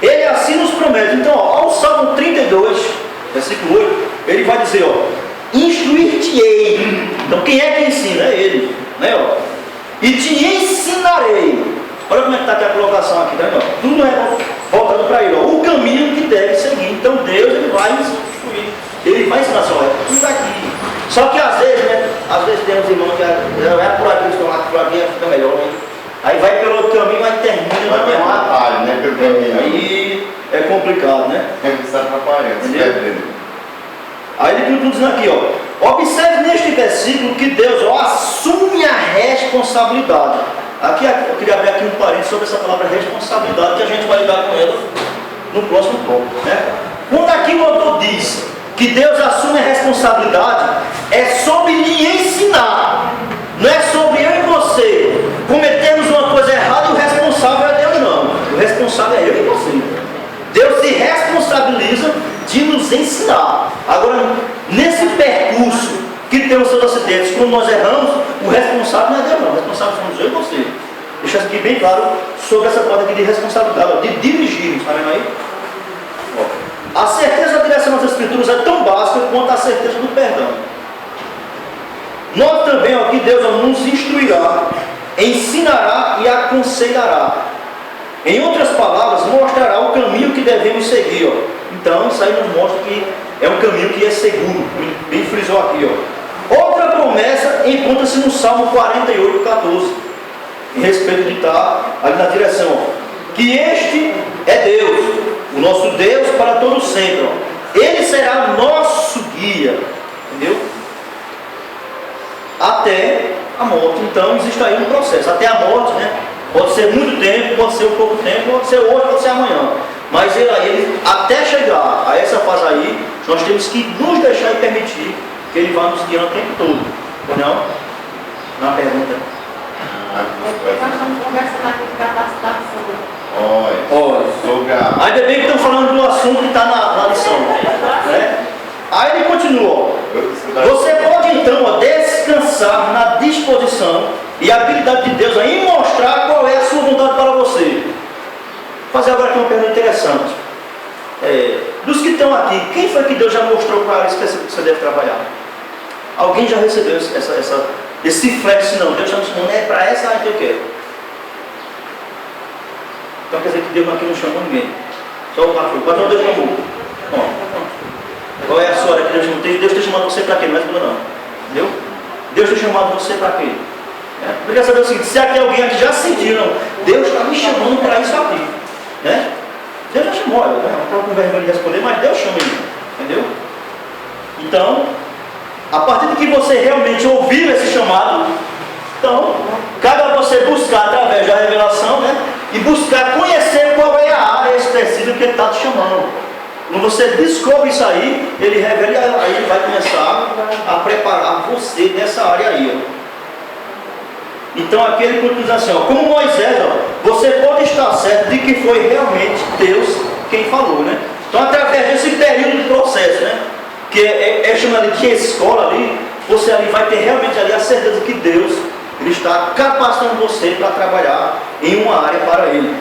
Ele assim nos promete. Então, ao Salmo 32, versículo 8, ele vai dizer, instruir-te-ei. Então quem é que ensina? É ele, né? E te ensinarei. Olha como é que está aqui a colocação aqui, tá? Tudo é voltando para ele, o caminho que deve seguir. Então Deus ele vai instruir, ele vai ensinar, tudo aqui. Só que às vezes, né? Às vezes temos irmãos que é por aqui, estão lá, por aqui fica melhor, né? Aí vai pelo outro caminho, aí termina. Vai ter um atalho, né? Pelo caminho. Aí é complicado, né? Está atrapalhando, se perdendo. Aí ele continua dizendo aqui, observe neste versículo que Deus assume a responsabilidade. Aqui eu queria abrir aqui um parênteses sobre essa palavra responsabilidade, que a gente vai lidar com ela no próximo tópico, né? Quando aqui o autor diz que Deus assume a responsabilidade, é sobre lhe ensinar, não é sobre eu e você cometermos uma coisa errada e o responsável é Deus, não. O responsável é eu e você. Deus se responsabiliza de nos ensinar. Agora, nesse percurso que tem os seus acidentes, quando nós erramos, o responsável não é Deus, não. O responsável somos eu e você. Deixa aqui bem claro sobre essa parte aqui de responsabilidade, de dirigir, está vendo aí? A certeza da direção das Escrituras é tão básica quanto a certeza do perdão. Nós também, que Deus nos instruirá, ensinará e aconselhará. Em outras palavras, mostrará o caminho que devemos seguir. Então, isso aí nos mostra que é um caminho que é seguro. Bem frisou aqui. Outra promessa encontra-se no Salmo 48, 14. Em respeito de estar ali na direção. Que este é Deus, o nosso Deus para todo sempre. Ele será nosso guia. Entendeu? Até a morte. Então, existe aí um processo. Até a morte, né? Pode ser muito tempo, pode ser um pouco tempo, pode ser hoje, pode ser amanhã. Mas ele, até chegar a essa fase aí, nós temos que nos deixar e permitir que ele vá nos guiando o tempo todo. Não? Na pergunta. Nós estamos conversando aqui de capacitação. Olha, sobre a... Ainda bem que estão falando do assunto que está na lição. Né? Aí ele continua. Você pode então descansar na disposição e a habilidade de Deus em mostrar qual é a sua vontade para você. Vou fazer agora aqui uma pergunta interessante. Dos que estão aqui, quem foi que Deus já mostrou qual área específica que você deve trabalhar? Alguém já recebeu esse flex? Não, Deus já nos chamou, é para essa área que eu quero. Então quer dizer que Deus aqui não chamou ninguém. Só o pastor. Mas não Deus chamou. Bom, qual é a sua área que Deus chamou? Deus tem chamado você para quê? Não é tudo não. Entendeu? Deus tem chamado você para quê? Eu queria saber o seguinte, se aqui alguém aqui já sentiu, não, Deus está me chamando para isso aqui. Né? Deus já chamou, eu estou com vergonha de responder, mas Deus chama ele. Entendeu? Então, a partir de que você realmente ouviu esse chamado, então, cabe a você buscar através da revelação, né? E buscar conhecer qual é a área específica que ele está te chamando. Quando você descobre isso aí, ele revela e aí ele vai começar a preparar você nessa área aí. Ó. Então aqui ele diz assim, ó, como Moisés, ó, você pode estar certo de que foi realmente Deus quem falou, né? Então através desse período de processo, né? Que é chamado de escola ali, você ali vai ter realmente ali a certeza que Deus ele está capacitando você para trabalhar em uma área para Ele.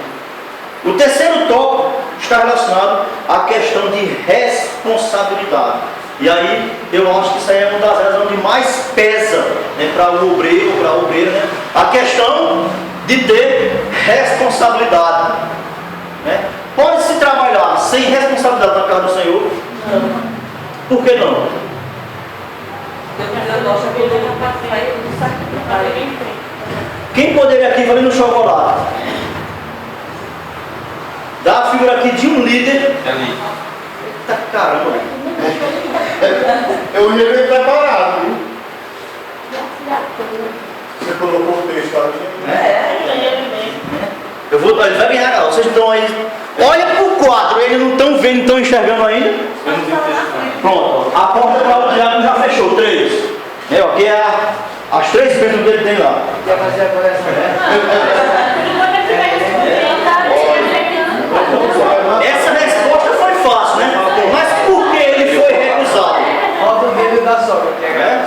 O terceiro tópico está relacionado à questão de responsabilidade. E aí, eu acho que isso aí é uma das áreas onde mais pesa, né, para o obreiro, para a obreira, né, a questão de ter responsabilidade. Né? Pode-se trabalhar sem responsabilidade na casa do Senhor? Não. Por que não? Quem poderia aqui valer no chocolate? Dá a figura aqui de um líder. Eita caramba! Eu ia bem preparado, viu? Você colocou o texto ali? Ele vai ganhar, cara. Vocês estão aí. Olha pro quadro, eles não estão vendo, estão enxergando ainda? Pronto, a porta para o diabo já fechou, 3. É, ó, que é as 3 bênçãos que ele tem lá. Essa resposta foi fácil, né? Mas por que ele foi recusado? Falta o dedo da sogra.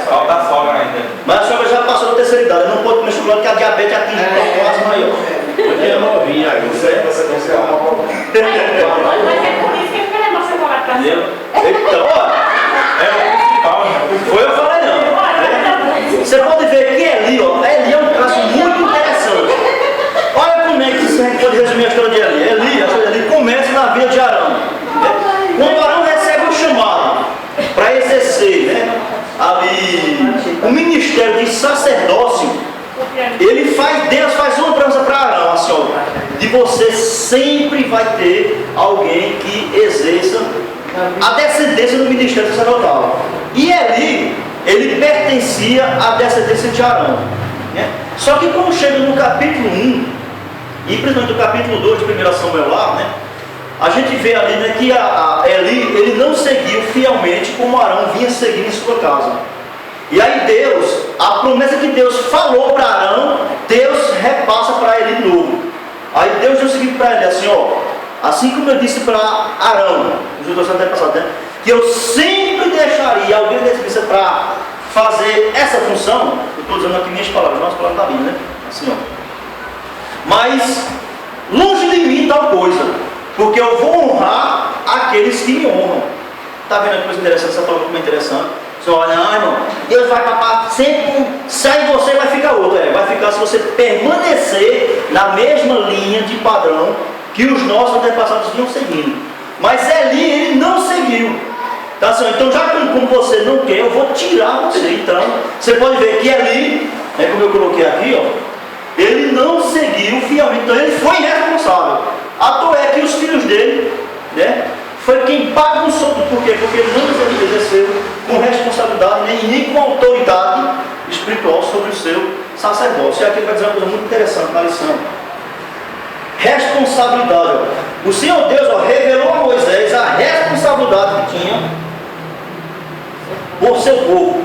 Falta a sogra ainda. Mas a sogra já passou da terceira idade, não pode comer chocolate porque a diabetes atinge o próximo aí, ó. Hoje é novinha, você consegue uma pouco. Mas é por isso que ele quer mostrar chocolate pra você. Então, ó. É o principal, né? Foi eu falei não. Você pode ver que Eli, ó, Eli é um caso muito interessante. Olha como é que a gente pode resumir a história de Eli. A história de Eli começa na vida de Arão. Quando Arão recebe o chamado para exercer, né, ali o ministério de sacerdócio, Deus faz uma promessa para Arão, assim, ó, de você sempre vai ter alguém que exerça a descendência do ministério sacerdotal. E Eli, ele pertencia à descendência de Arão. Né? Só que quando chega no capítulo 1, e principalmente no capítulo 2 de 1 Samuel lá, né, a gente vê ali, né, que Eli, ele não seguiu fielmente como Arão vinha seguindo em sua casa. E aí Deus, a promessa que Deus falou para Arão, Deus repassa para Eli de novo. Aí Deus disse o seguinte para ele, assim, ó, assim como eu disse para Arão, os outros antepassados, né, que eu sempre deixaria alguém desse para fazer essa função. Eu estou dizendo aqui minhas palavras, não as palavras da Bíblia, né? Assim, ó. Mas longe de mim tal coisa, porque eu vou honrar aqueles que me honram. Está vendo a coisa interessante? Essa palavra como é interessante. Você olha, não, irmão, Deus vai papar sempre, sai de você e vai ficar outro. Vai ficar se você permanecer na mesma linha de padrão que os nossos antepassados vinham seguindo. Mas Eli, ele não seguiu. Tá, assim, então já como você não quer, eu vou tirar você. Então, você pode ver que Eli, né, como eu coloquei aqui, ó, ele não seguiu fielmente, então ele foi responsável. A toa é que os filhos dele, né, foi quem bagunçou tudo. Por quê? Porque ele não exerceu com responsabilidade nem com autoridade espiritual sobre o seu sacerdócio. E aqui ele vai dizer uma coisa muito interessante na lição. Responsabilidade. O Senhor Deus, ó, revelou a Moisés a responsabilidade que tinha por seu povo.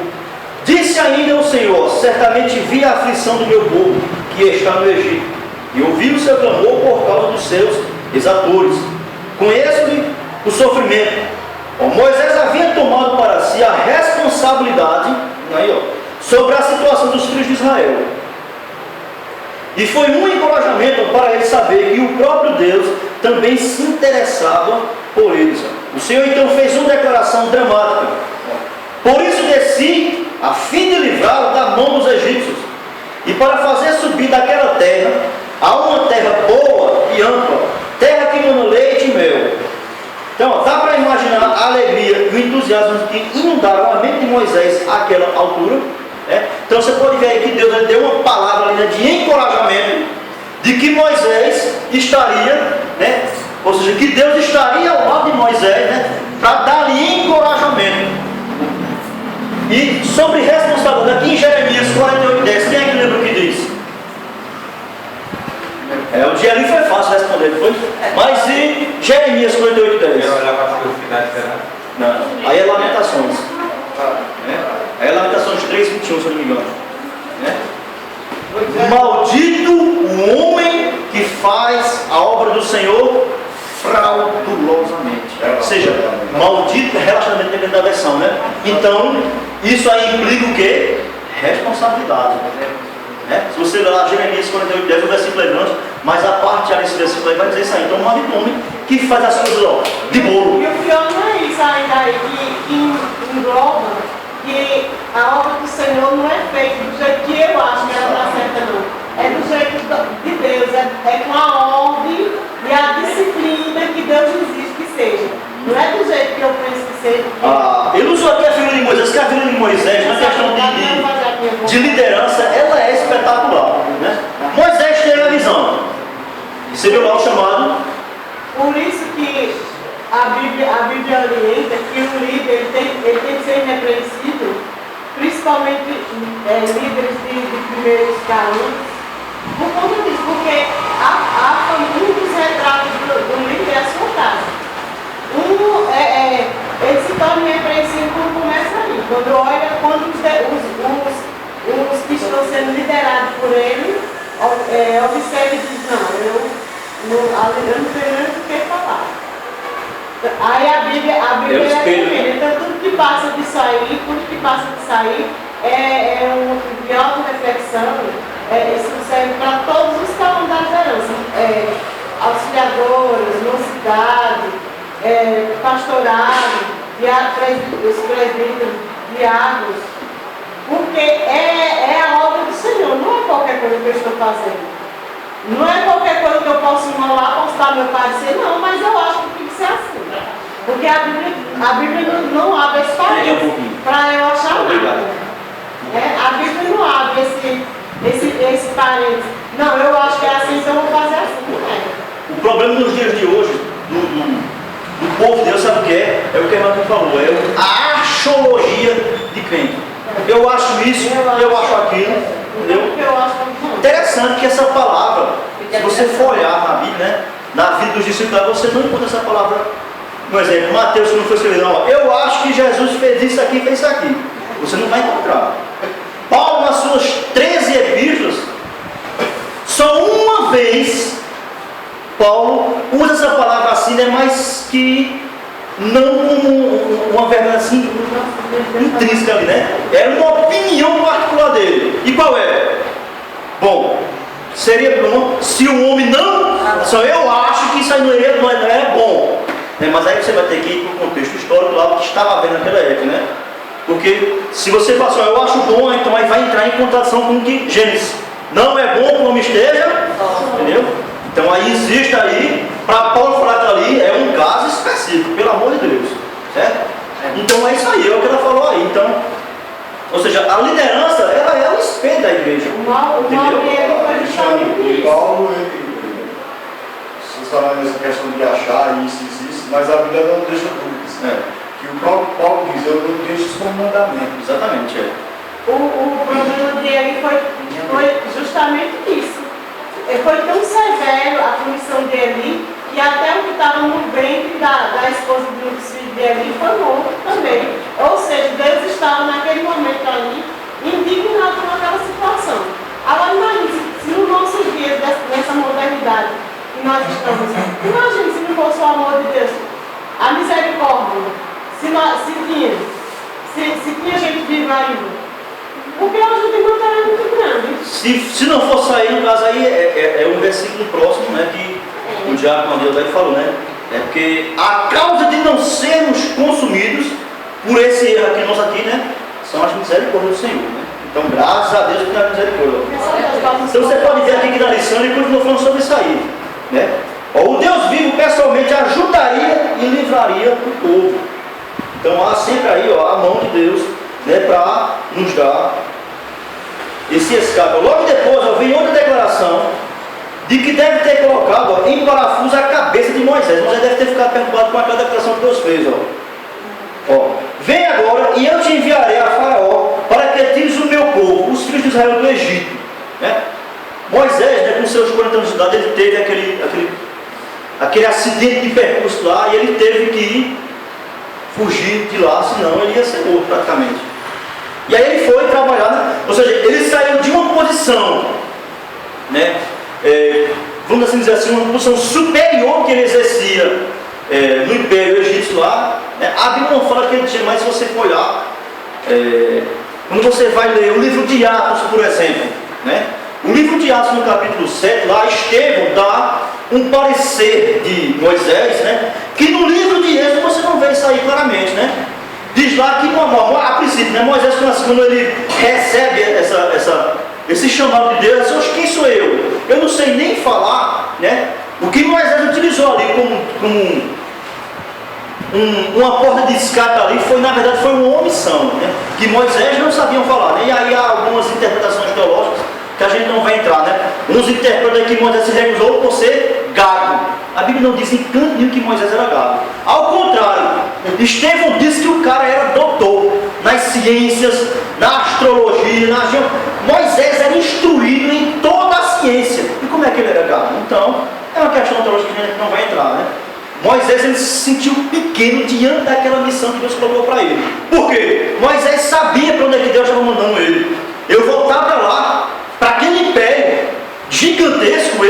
Disse ainda o Senhor: certamente vi a aflição do meu povo que está no Egito, e ouvi o seu clamor por causa dos seus exatores. Conheço-lhe o sofrimento. Ó, Moisés havia tomado para si a responsabilidade aí, ó, sobre a situação dos filhos de Israel. E foi um encorajamento para ele saber que o próprio Deus também se interessava por eles. O Senhor então fez uma declaração dramática. Por isso desci, a fim de livrá-lo da mão dos egípcios, e para fazer subir daquela terra a uma terra boa e ampla, terra que mana leite e mel. Então, dá para imaginar a alegria e o entusiasmo que inundaram a mente de Moisés àquela altura. Né? Então você pode ver aí que Deus deu uma palavra ali, né, de encorajamento, de que Moisés estaria, né, ou seja, que Deus estaria ao lado de Moisés, né, para dar-lhe encorajamento. E sobre responsabilidade, aqui em Jeremias 48:10, quem é que lembra o que diz? O de ali foi fácil responder, não foi? Mas e Jeremias 48, 10? Quero olhar para as curiosidades, será? Não, aí é Lamentações. Aí é Lamentações 3, 21, se eu não me engano. Maldito o homem que faz a obra do Senhor fraudulosamente. Ou seja, maldito relacionamento dependendo da versão, né? Então, isso aí implica o quê? Responsabilidade. Se você ler lá Jeremias 48, 10, o versículo é grande, mas a parte desse versículo aí vai dizer isso aí. Então, maldito o homem que faz as coisas de bolo. E o pior não é isso ainda aí, que engloba que a obra do Senhor não é feita do jeito que eu acho que ela está certa, não. É do jeito de Deus, é com a ordem e a disciplina que Deus exige que seja. Não é do jeito que eu penso que seja. Ele usou aqui a figura de Moisés, que a figura de Moisés, na questão de liderança, ela é espetacular. Né? Moisés teve a visão. Você viu lá o chamado? Por isso que a Bíblia orienta que o líder ele tem que ser repreensível, principalmente líderes de primeiros escalões, por conta disso, porque há muitos retratos do líder à sua casa. Ele se torna repreensível quando começa aí, quando os que estão sendo liderados por ele observam e dizem, não, eu não tenho o que falar. Aí a Bíblia é então tudo que passa disso aí, é um de auto-reflexão, isso serve para todos os escalões da liderança, auxiliadores, mocidade, pastorado, os presbíteros, diáconos, porque é a obra do Senhor, não é qualquer coisa que eu estou fazendo. Não é qualquer coisa que eu posso enrolar, posso dar meu parecer, não, mas eu acho que tem que ser assim. Porque a Bíblia não abre esse parênteses para eu achar nada. A Bíblia não abre esse parênteses. Não, eu acho que é assim, então eu vou fazer assim. Não é. O problema nos dias de hoje, do povo de Deus, sabe o que é? É o que a irmã falou, é a archeologia de crente. Eu acho isso, eu acho aquilo, entendeu? Interessante que essa palavra, se você for olhar na Bíblia, né, na vida dos discípulos, você não encontra essa palavra. Por exemplo, Mateus, se não for escrever, não, eu acho que Jesus fez isso aqui, fez isso aqui. Você não vai encontrar. Paulo, nas suas 13 epístolas, só uma vez, Paulo usa essa palavra assim, né, mas que não como uma verdade assim intrínseca ali, né? Era uma opinião particular dele. E qual é? Bom, seria bom se o homem não. Só eu acho que isso aí não é bom. Mas aí você vai ter que ir para o contexto histórico lá, o que estava havendo naquela época, né? Porque se você passar, eu acho bom, então aí vai entrar em contradição com o que Gênesis não é bom que o homem esteja, entendeu? Então aí existe aí, para Paulo falar que ali é um caso específico, pelo amor de Deus, certo? Então é isso aí, é o que ela falou aí. Então, ou seja, a liderança, ela é o espelho da igreja. O mal dele foi justamente isso. Paulo, você fala nessa questão de achar isso, mas a Bíblia não deixa dúvidas. Que o próprio Paulo diz, eu não deixo isso como mandamento. Exatamente, O problema dele foi justamente isso. Foi tão severo a punição dele que até o que estava no ventre da esposa do filho dele foi morto também. Ou seja, Deus estava naquele momento ali indignado com aquela situação. Agora imagine, se nos nossos dias nessa modernidade que nós estamos, imagine se não fosse o amor de Deus, a misericórdia, se tinha gente viva ainda. Porque a ajuda irmã é muito grande. Se não for sair, no caso aí, é um versículo próximo, né, que o diácono Deus aí falou, né? É porque a causa de não sermos consumidos por esse erro aqui, nós aqui, né, são as misericórdias do Senhor, né? Então, graças a Deus que tem a misericórdia. Então você pode ver aqui que na lição ele continua falando sobre isso aí, né? O Deus vivo pessoalmente ajudaria e livraria o povo. Então há sempre aí, a mão de Deus, né, para nos dar esse escape. Logo depois vem outra declaração de que deve ter colocado em parafuso a cabeça de Moisés. Moisés deve ter ficado preocupado com aquela declaração que Deus fez. Vem agora e eu te enviarei a Faraó para que tires o meu povo, os filhos de Israel do Egito. Né? Moisés, né, com seus 40 anos de idade, ele teve aquele acidente de percurso lá e ele teve que fugir de lá, senão ele ia ser morto praticamente. E aí ele foi trabalhar, né? Ou seja, ele saiu de uma posição, né? Vamos assim dizer assim, uma posição superior que ele exercia no Império Egípcio lá, né? A Bíblia não fala que ele tinha, mas se você for olhar, quando você vai ler o livro de Atos, por exemplo, né? O livro de Atos, no capítulo 7, lá Estevão dá um parecer de Moisés, né? Que no livro de Êxodo você não vê isso aí claramente, né? Diz lá que, a princípio, né? Moisés, quando ele recebe esse chamado de Deus, ele diz: quem sou eu? Eu não sei nem falar, né? O que Moisés utilizou ali como uma porta de escape ali foi, na verdade, foi uma omissão, né? Que Moisés não sabiam falar, né? E aí há algumas interpretações teológicas que a gente não vai entrar, né? Uns interpretam que Moisés se recusou por ser gago. A Bíblia não diz em canto nenhum que Moisés era gago. Ao contrário, Estevão disse que o cara era doutor nas ciências, na astrologia, na geografia. Moisés era instruído em toda a ciência. E como é que ele era gago? Então, é uma questão teológica que a gente não vai entrar, né? Moisés, ele se sentiu pequeno diante daquela missão que Deus colocou para ele. Por quê? Moisés sabia para onde é que Deus estava mandando ele. Eu voltar para lá, para aquele império gigantesco,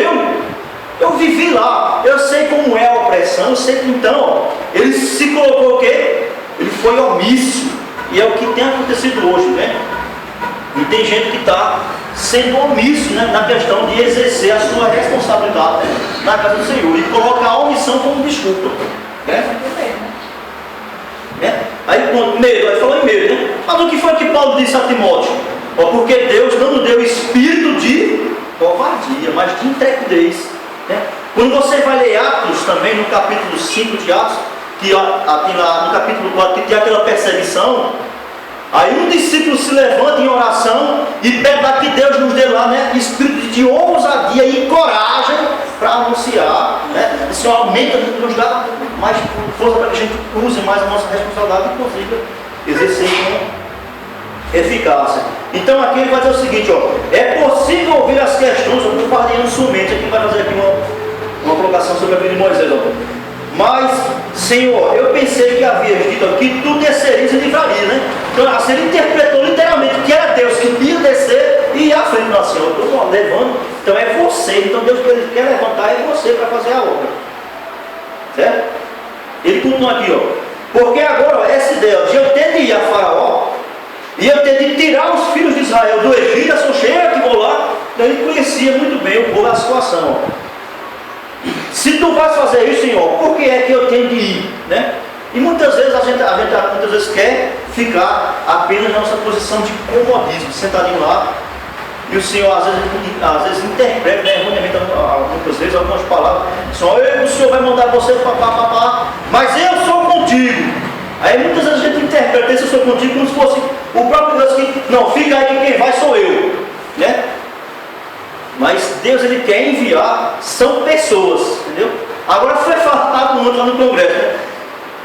eu vivi lá, eu sei como é a opressão, eu sei que então, ele se colocou o quê? Ele foi omisso, e é o que tem acontecido hoje, né? E tem gente que está sendo omisso, né, na questão de exercer a sua responsabilidade, né, na casa do Senhor, e colocar a omissão como desculpa, né? Aí quando medo, aí falou em medo, né? Mas o que foi que Paulo disse a Timóteo? Porque Deus não nos deu espírito de covardia, mas de intrepidez, né? Quando você vai ler Atos também, no capítulo 5 de Atos, que tem lá no capítulo 4, que tem aquela perseguição, aí um discípulo se levanta em oração e pede para que Deus nos dê lá, né, espírito de ousadia e coragem para anunciar, né? O Senhor aumenta, nos dá mais força para que a gente use mais a nossa responsabilidade e consiga exercer com eficácia. Então aqui ele vai dizer o seguinte, é possível ouvir as questões, eu estou partilhando somente, aqui vai fazer aqui uma colocação sobre a vida de Moisés, mas, Senhor, eu pensei que havia dito aqui, tu descerias e livraria, né? Então assim, ele interpretou literalmente que era Deus que ia descer e ir à frente. Não, Senhor, eu estou levando, então é você, então Deus que ele quer levantar é você para fazer a obra, certo? Ele continua aqui, porque agora essa ideia de eu ter de ir a Faraó e eu ter de tirar os filhos de Israel do Egito, eu chega que vou lá, então ele conhecia muito bem o povo, a situação, Se tu vais fazer isso, Senhor, por que é que eu tenho de ir, né? E muitas vezes a gente muitas vezes quer ficar apenas na nossa posição de comodismo, sentadinho lá, e o Senhor às vezes interpreta, né, erroneamente, muitas vezes algumas palavras, o Senhor vai mandar você mas eu sou contigo. Aí muitas vezes a gente interpreta esse eu sou contigo como se fosse o próprio Deus que, não, fica aí que quem vai sou eu, né? Mas Deus, ele quer enviar, são pessoas, entendeu? Agora foi falado muito lá no Congresso, né?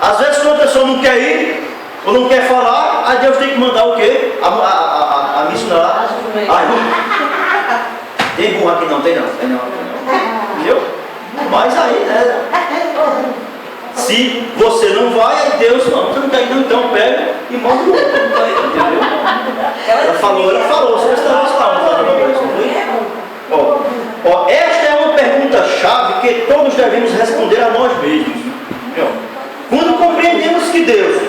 Às vezes quando a pessoa não quer ir, ou não quer falar, aí Deus tem que mandar o quê? A missionária. Tem burro aqui não, tem não. Entendeu? Mas aí, né? Se você não vai, aí Deus, não, você não quer ir não, então pega e manda o outro, entendeu? Ela falou, você está nas palavras, esta é uma pergunta-chave que todos devemos responder a nós mesmos. Quando compreendemos que Deus,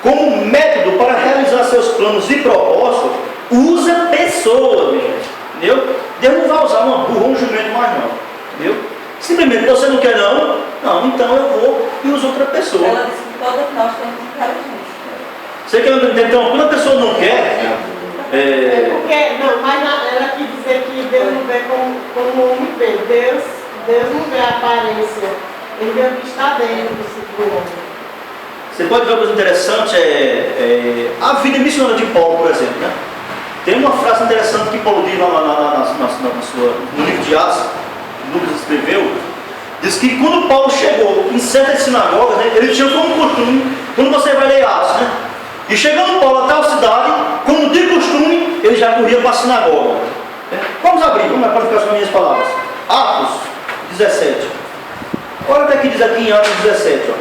como método para realizar seus planos e propósitos, usa pessoas, entendeu? Deus não vai usar uma burra ou um jumento mais não, entendeu? Simplesmente você não quer não, então eu vou e uso outra pessoa. Ela disse que todos nós temos inteligência. Você quer entender? Então, quando a pessoa não quer... mas ela quis dizer que Deus não vê como o homem vê. Deus não vê a aparência, ele vê o que está dentro do homem. Você pode ver uma coisa interessante, a vida missionária de Paulo, por exemplo, né? Tem uma frase interessante que Paulo diz no livro de Atos, Lucas escreveu, diz que quando Paulo chegou em certas sinagogas, né, ele tinha como costume, quando você vai ler Atos, né? E chegando Paulo a tal cidade, como de costume, ele já corria para a sinagoga. Vamos abrir, mais qualificados com as minhas palavras. Atos 17. Olha até que diz aqui em Atos 17. Ó.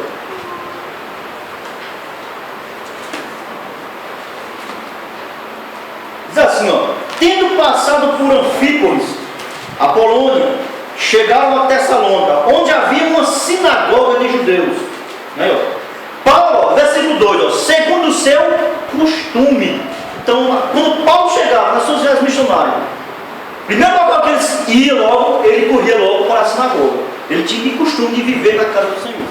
Diz assim, ó. Tendo passado por Anfípolis, a Polônia, chegaram a Tessalônica, onde havia uma sinagoga de judeus. Né, ó. Paulo, ó, versículo 2, ó, segundo o seu costume. Então, quando Paulo chegava nas suas viagens missionárias, primeiro local que ele ia logo, ele corria logo para a sinagoga. Ele tinha o costume de viver na casa do Senhor.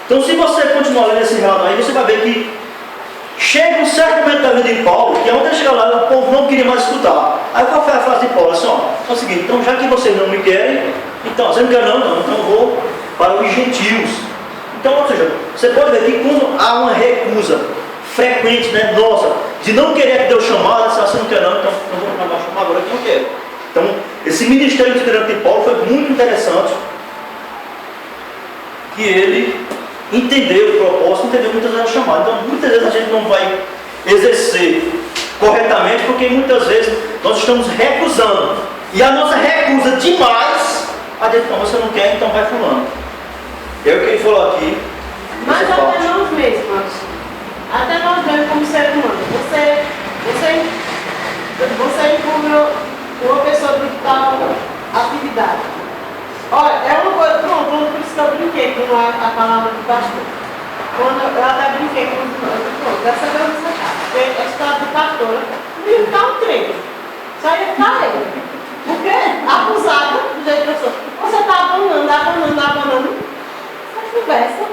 Então, se você continuar lendo esse relato aí, você vai ver que chega um certo momento da vida de Paulo, que onde ele chega lá, o povo não queria mais escutar. Aí qual foi a frase de Paulo? Assim, ó, é o seguinte, então já que vocês não me querem, então, você não quer não, então eu vou para os gentios. Então, ou seja, você pode ver que quando há uma recusa frequente, né, nossa, de não querer que Deus chamar, se você não quer não, então eu vou chamar agora que eu quero. Então, esse ministério itinerante de Paulo foi muito interessante, que ele entendeu o propósito, entendeu muitas vezes a chamada. Então, muitas vezes a gente não vai exercer corretamente, porque muitas vezes nós estamos recusando. E a nossa recusa demais, a gente, então você não quer, então vai fulano. É o que ele falou aqui. Mas até nós mesmos, até nós mesmos como ser humano, você incluiu uma pessoa de tal atividade. Olha, é uma coisa, pronto, por isso que eu brinquei com a palavra do pastor. Quando eu até brinquei com pronto, dessa vez você tá. Porque a história do pastor, não ia ficar um treino. Só ia ficar ele. Porque acusada, do jeito que eu sou, você está abanando. Mas conversa.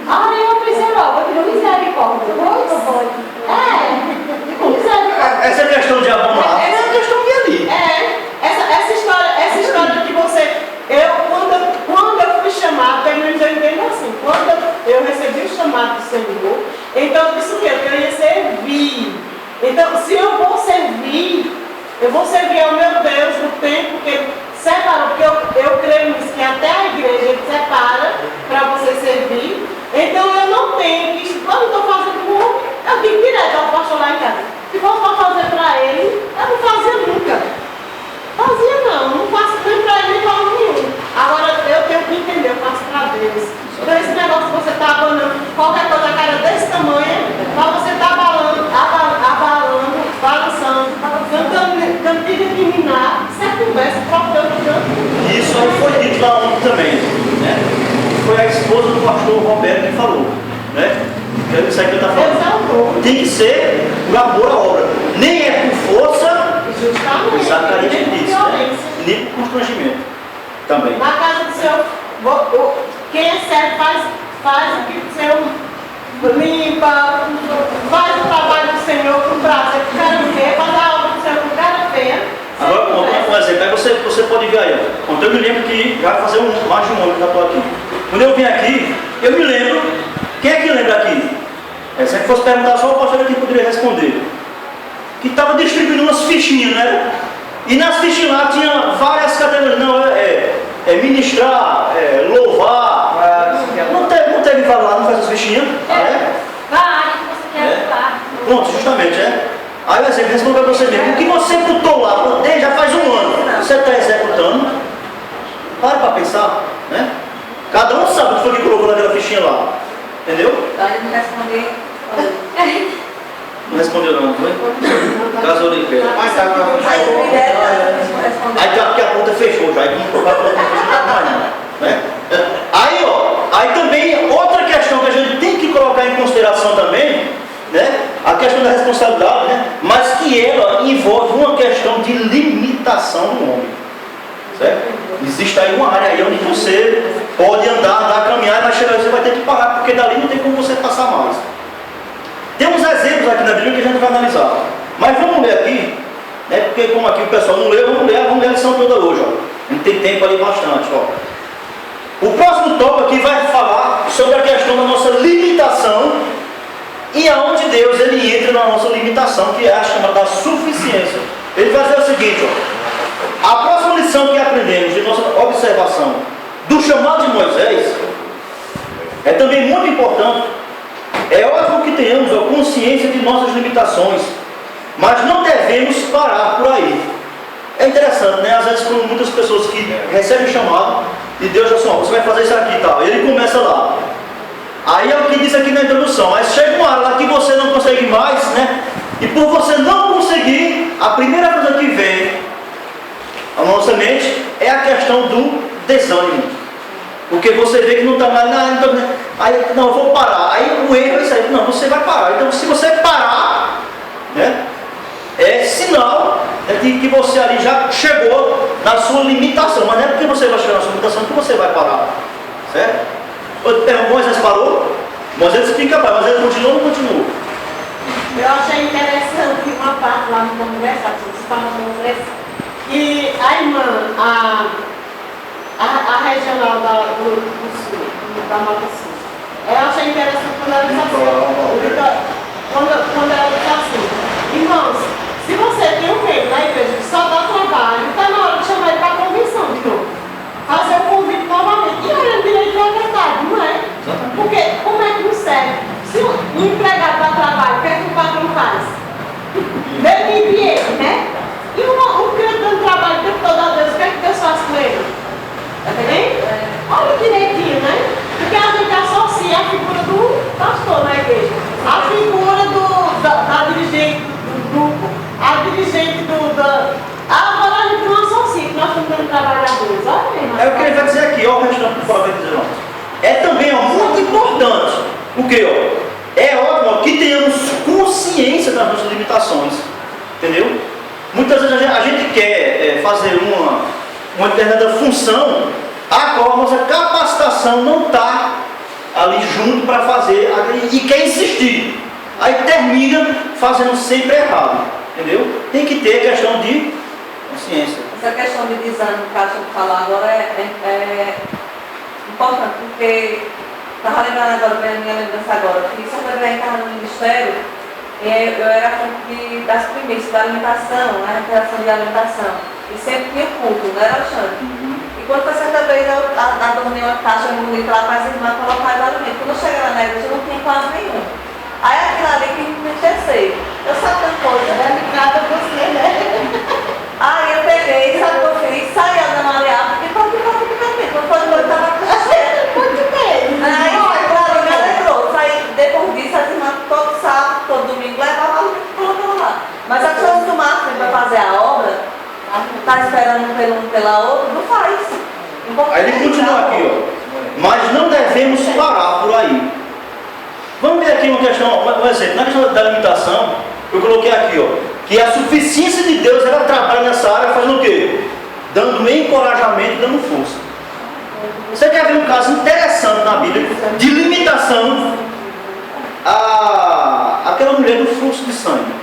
Aí eu pensei logo, eu digo misericórdia. Pois? Com misericórdia. Essa questão de abandonar é uma questão de ali. Essa história que você. Quando eu fui chamado, pelo menos eu entendo assim, quando eu recebi o chamado do Senhor, então eu disse o quê? Que eu ia servir. Então, se eu vou servir ao meu Deus no tempo que Ele separou, porque eu creio nisso, que até a igreja Ele separa para você servir. Então eu não tenho que, quando eu estou fazendo o homem, eu digo direto ao pastor lá em casa. Se fosse para fazer para ele, eu não fazia nunca. Fazia não faço nem para ele nem para nenhum. Agora eu tenho que entender, eu faço para Deus. Então esse negócio que você está abanando, qualquer coisa cara desse tamanho, para você estar abalando, balançando, cantando cantiga de minar, isso é conversa, próprio canto. Isso aí foi dito lá ontem também, né? Foi a esposa do pastor Roberto que falou, né? Que isso aí que ele está falando. Tem que ser por amor à obra. Nem é por força. Justamente. Zacarias Nem disse, né? Nem por constrangimento. Também. Na casa do Senhor, quem é sério faz o que o Senhor limpa, faz o trabalho do Senhor com prazer, com cara feia, faz a obra do Senhor com cara feia. Agora, um exemplo, aí você pode ver aí. Então eu me lembro que já vai fazer mais de um ano que já estou aqui. Quando eu vim aqui, eu me lembro. Quem é que lembra aqui? Se a gente fosse perguntar, só o pastor aqui poderia responder. Que estava distribuindo umas fichinhas, né? E nas fichinhas lá tinha várias categorias. Não, ministrar, louvar. Não teve falar, não faz as fichinhas? Vai, que você quer falar. Pronto, justamente, Aí você responde para você mesmo. O que você botou lá, já faz um ano, você está executando? Para pensar, né? Cada um sabe o que foi que colocou naquela fichinha lá. Entendeu? Aí não responder. Não respondeu não, foi? Caso Oliveira. Aí porque a conta fechou já, aí não vai mais não, né? Aí também, outra questão que a gente tem que colocar em consideração também, né? A questão da responsabilidade, né? Mas que ela envolve uma questão de limitação do homem, certo? Existe aí uma área aí onde você pode andar, caminhar, mas chegar você vai ter que parar, porque dali não tem como você passar mais. Tem uns exemplos aqui na Bíblia que a gente vai analisar. Mas vamos ler aqui, né? Porque como aqui o pessoal não leu, vamos ler a lição toda hoje. Ó. A gente tem tempo ali bastante. Ó. O próximo tópico aqui vai falar sobre a questão da nossa limitação e aonde Deus ele entra na nossa limitação, que é a chamada suficiência. Ele vai dizer o seguinte, ó. A próxima lição que aprendemos de nossa observação do chamado de Moisés é também muito importante. É óbvio que tenhamos a consciência de nossas limitações, mas não devemos parar por aí. É interessante, né? Às vezes com muitas pessoas que recebem chamado e Deus já assim, você vai fazer isso aqui e tal. E ele começa lá. Aí é o que diz aqui na introdução. Mas chega uma hora lá que você não consegue mais, né? E por você não conseguir, a primeira coisa que vem à nossa mente é a questão do desânimo. Porque você vê que não está mais, aí não, eu vou parar. Aí o erro é isso aí, não, você vai parar. Então se você parar, né? É sinal de que você ali já chegou na sua limitação. Mas não é porque você vai chegar na sua limitação que você vai parar. Certo? Moisés parou? Moisés fica parado, mas ele continuou ou não continuou? Eu achei interessante uma parte lá no congresso, você fala no congresso, que a irmã, a regional do sul, da Mata Sul, eu achei interessante quando ela disse assim, quando ela disse assim, irmãos, se você tem um reino na igreja que só dá trabalho, está na hora de chamar ele para a convenção de novo. Fazer o convite novamente. E olha, direito é verdade, não é? Porque como é que não serve? Se um empregado dá trabalho, o que é que o patrão faz? Demite ele, né? E um cliente dando trabalho o tempo todo a Deus, o que é que Deus faz com ele? Tá entendendo? Olha direitinho, né? Porque a gente associa a figura do pastor na igreja, a figura da dirigente do grupo, a dirigente agora a gente não associa, que nós estamos dando trabalhadores. Olha, é o que ele vai dizer aqui, ó, o restante do vai dizer, ó. É também ó, muito importante. O que, ó? É ótimo ó, que tenhamos consciência das nossas limitações. Entendeu? Muitas vezes a gente quer fazer uma determinada função a qual a nossa capacitação não está ali junto para fazer e quer insistir. Aí termina fazendo sempre errado. Entendeu? Tem que ter a questão de consciência. Essa questão de desânimo que a gente falar agora é importante, porque estava lembrando agora, a minha lembrança agora, que se eu estava no ministério, eu era fonte das primícias da alimentação, na recuperação de alimentação. E sempre tinha culto, não era Alexandre? E quando foi certa vez, a dona uma caixa de lá para as irmãs colocar o alimento. Quando eu cheguei lá na igreja, eu não tinha quase nenhum. Aí aquilo ali que me entristeceu. Eu sabe tanta coisa, né? Me trata você, né? Aí eu peguei, sabe o que eu fiz? Saí andando ali, porque quando foi de noite, estava cheia. Muito bem. Aí claro, me alegrou. Depois disso, as irmãs todo sábado, todo domingo, levavam e colocavam lá. Mas a pessoa do máximo para fazer a obra, está esperando pela outra, não faz. Aí ele continua aqui, ó. Mas não devemos parar por aí. Vamos ver aqui uma questão, um exemplo. Na questão da limitação, eu coloquei aqui, ó, que a suficiência de Deus, ela trabalha nessa área fazendo o quê? Dando encorajamento e dando força. Você quer ver um caso interessante na Bíblia de limitação àquela mulher do fluxo de sangue.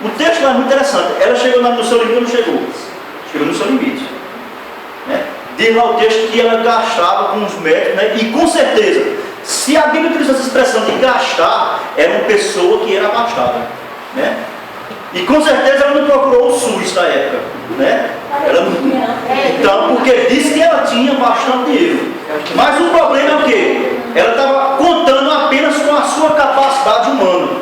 O texto lá é muito interessante. Ela chegou no seu limite ou não chegou? Chegou no seu limite. Né? Diz lá o texto que ela gastava com os médicos, né? E com certeza, se a Bíblia utiliza essa expressão de gastar, era uma pessoa que era abastada, né? E com certeza ela não procurou o SUS da época, né? Ela não... Então, porque disse que ela tinha bastante dinheiro. Mas o problema é o quê? Ela estava contando apenas com a sua capacidade humana,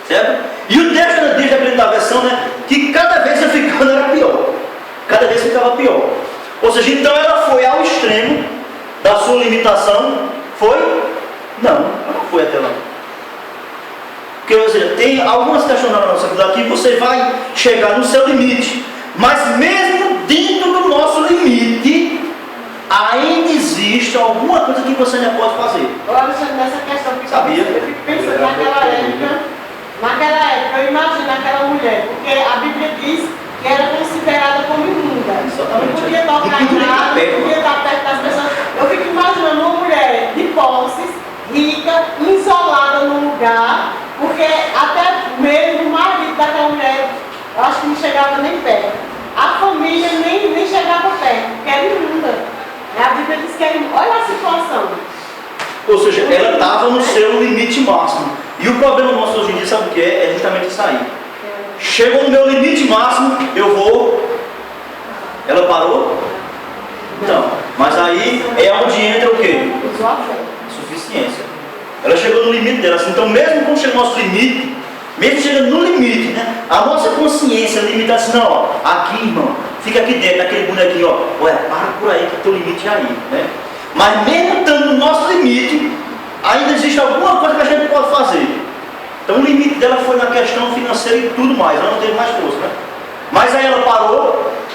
certo? E o texto diz aqui da versão, né, que cada vez ia ficando era pior. Cada vez ficava pior. Ou seja, então ela foi ao extremo da sua limitação. Foi? Não, ela não foi até lá. Porque, ou seja, tem algumas questões na nossa vida que você vai chegar no seu limite. Mas mesmo dentro do nosso limite, ainda existe alguma coisa que você ainda pode fazer. Olha, nessa questão, Sabia? Eu fico pensando naquela época, eu imagino aquela mulher, porque a Bíblia diz que era considerada como imunda. Exatamente. Não podia tocar em nada, não podia estar perto das pessoas. Eu fico imaginando uma mulher de posses, rica, isolada num lugar, porque até mesmo o marido daquela mulher, eu acho que não chegava nem perto. A família nem chegava perto, porque era imunda. A Bíblia diz que era imunda. Olha a situação. Ou seja, ela estava no seu limite máximo. E o problema nosso hoje em dia, sabe o que é? É justamente isso aí. Chegou no meu limite máximo, eu vou. Ela parou? Então, mas aí é onde entra o quê? Suficiência. Ela chegou no limite dela. Então, mesmo quando chega no nosso limite, Mesmo chegando no limite, né? A nossa consciência limita assim, não, ó, aqui, irmão, fica aqui dentro, aquele bonequinho, ó, olha, para por aí que teu limite é aí, né? Mas mesmo estando no nosso limite, ainda existe alguma coisa que a gente pode fazer. Então o limite dela foi na questão financeira e tudo mais, ela não teve mais força, né? Mas aí ela parou,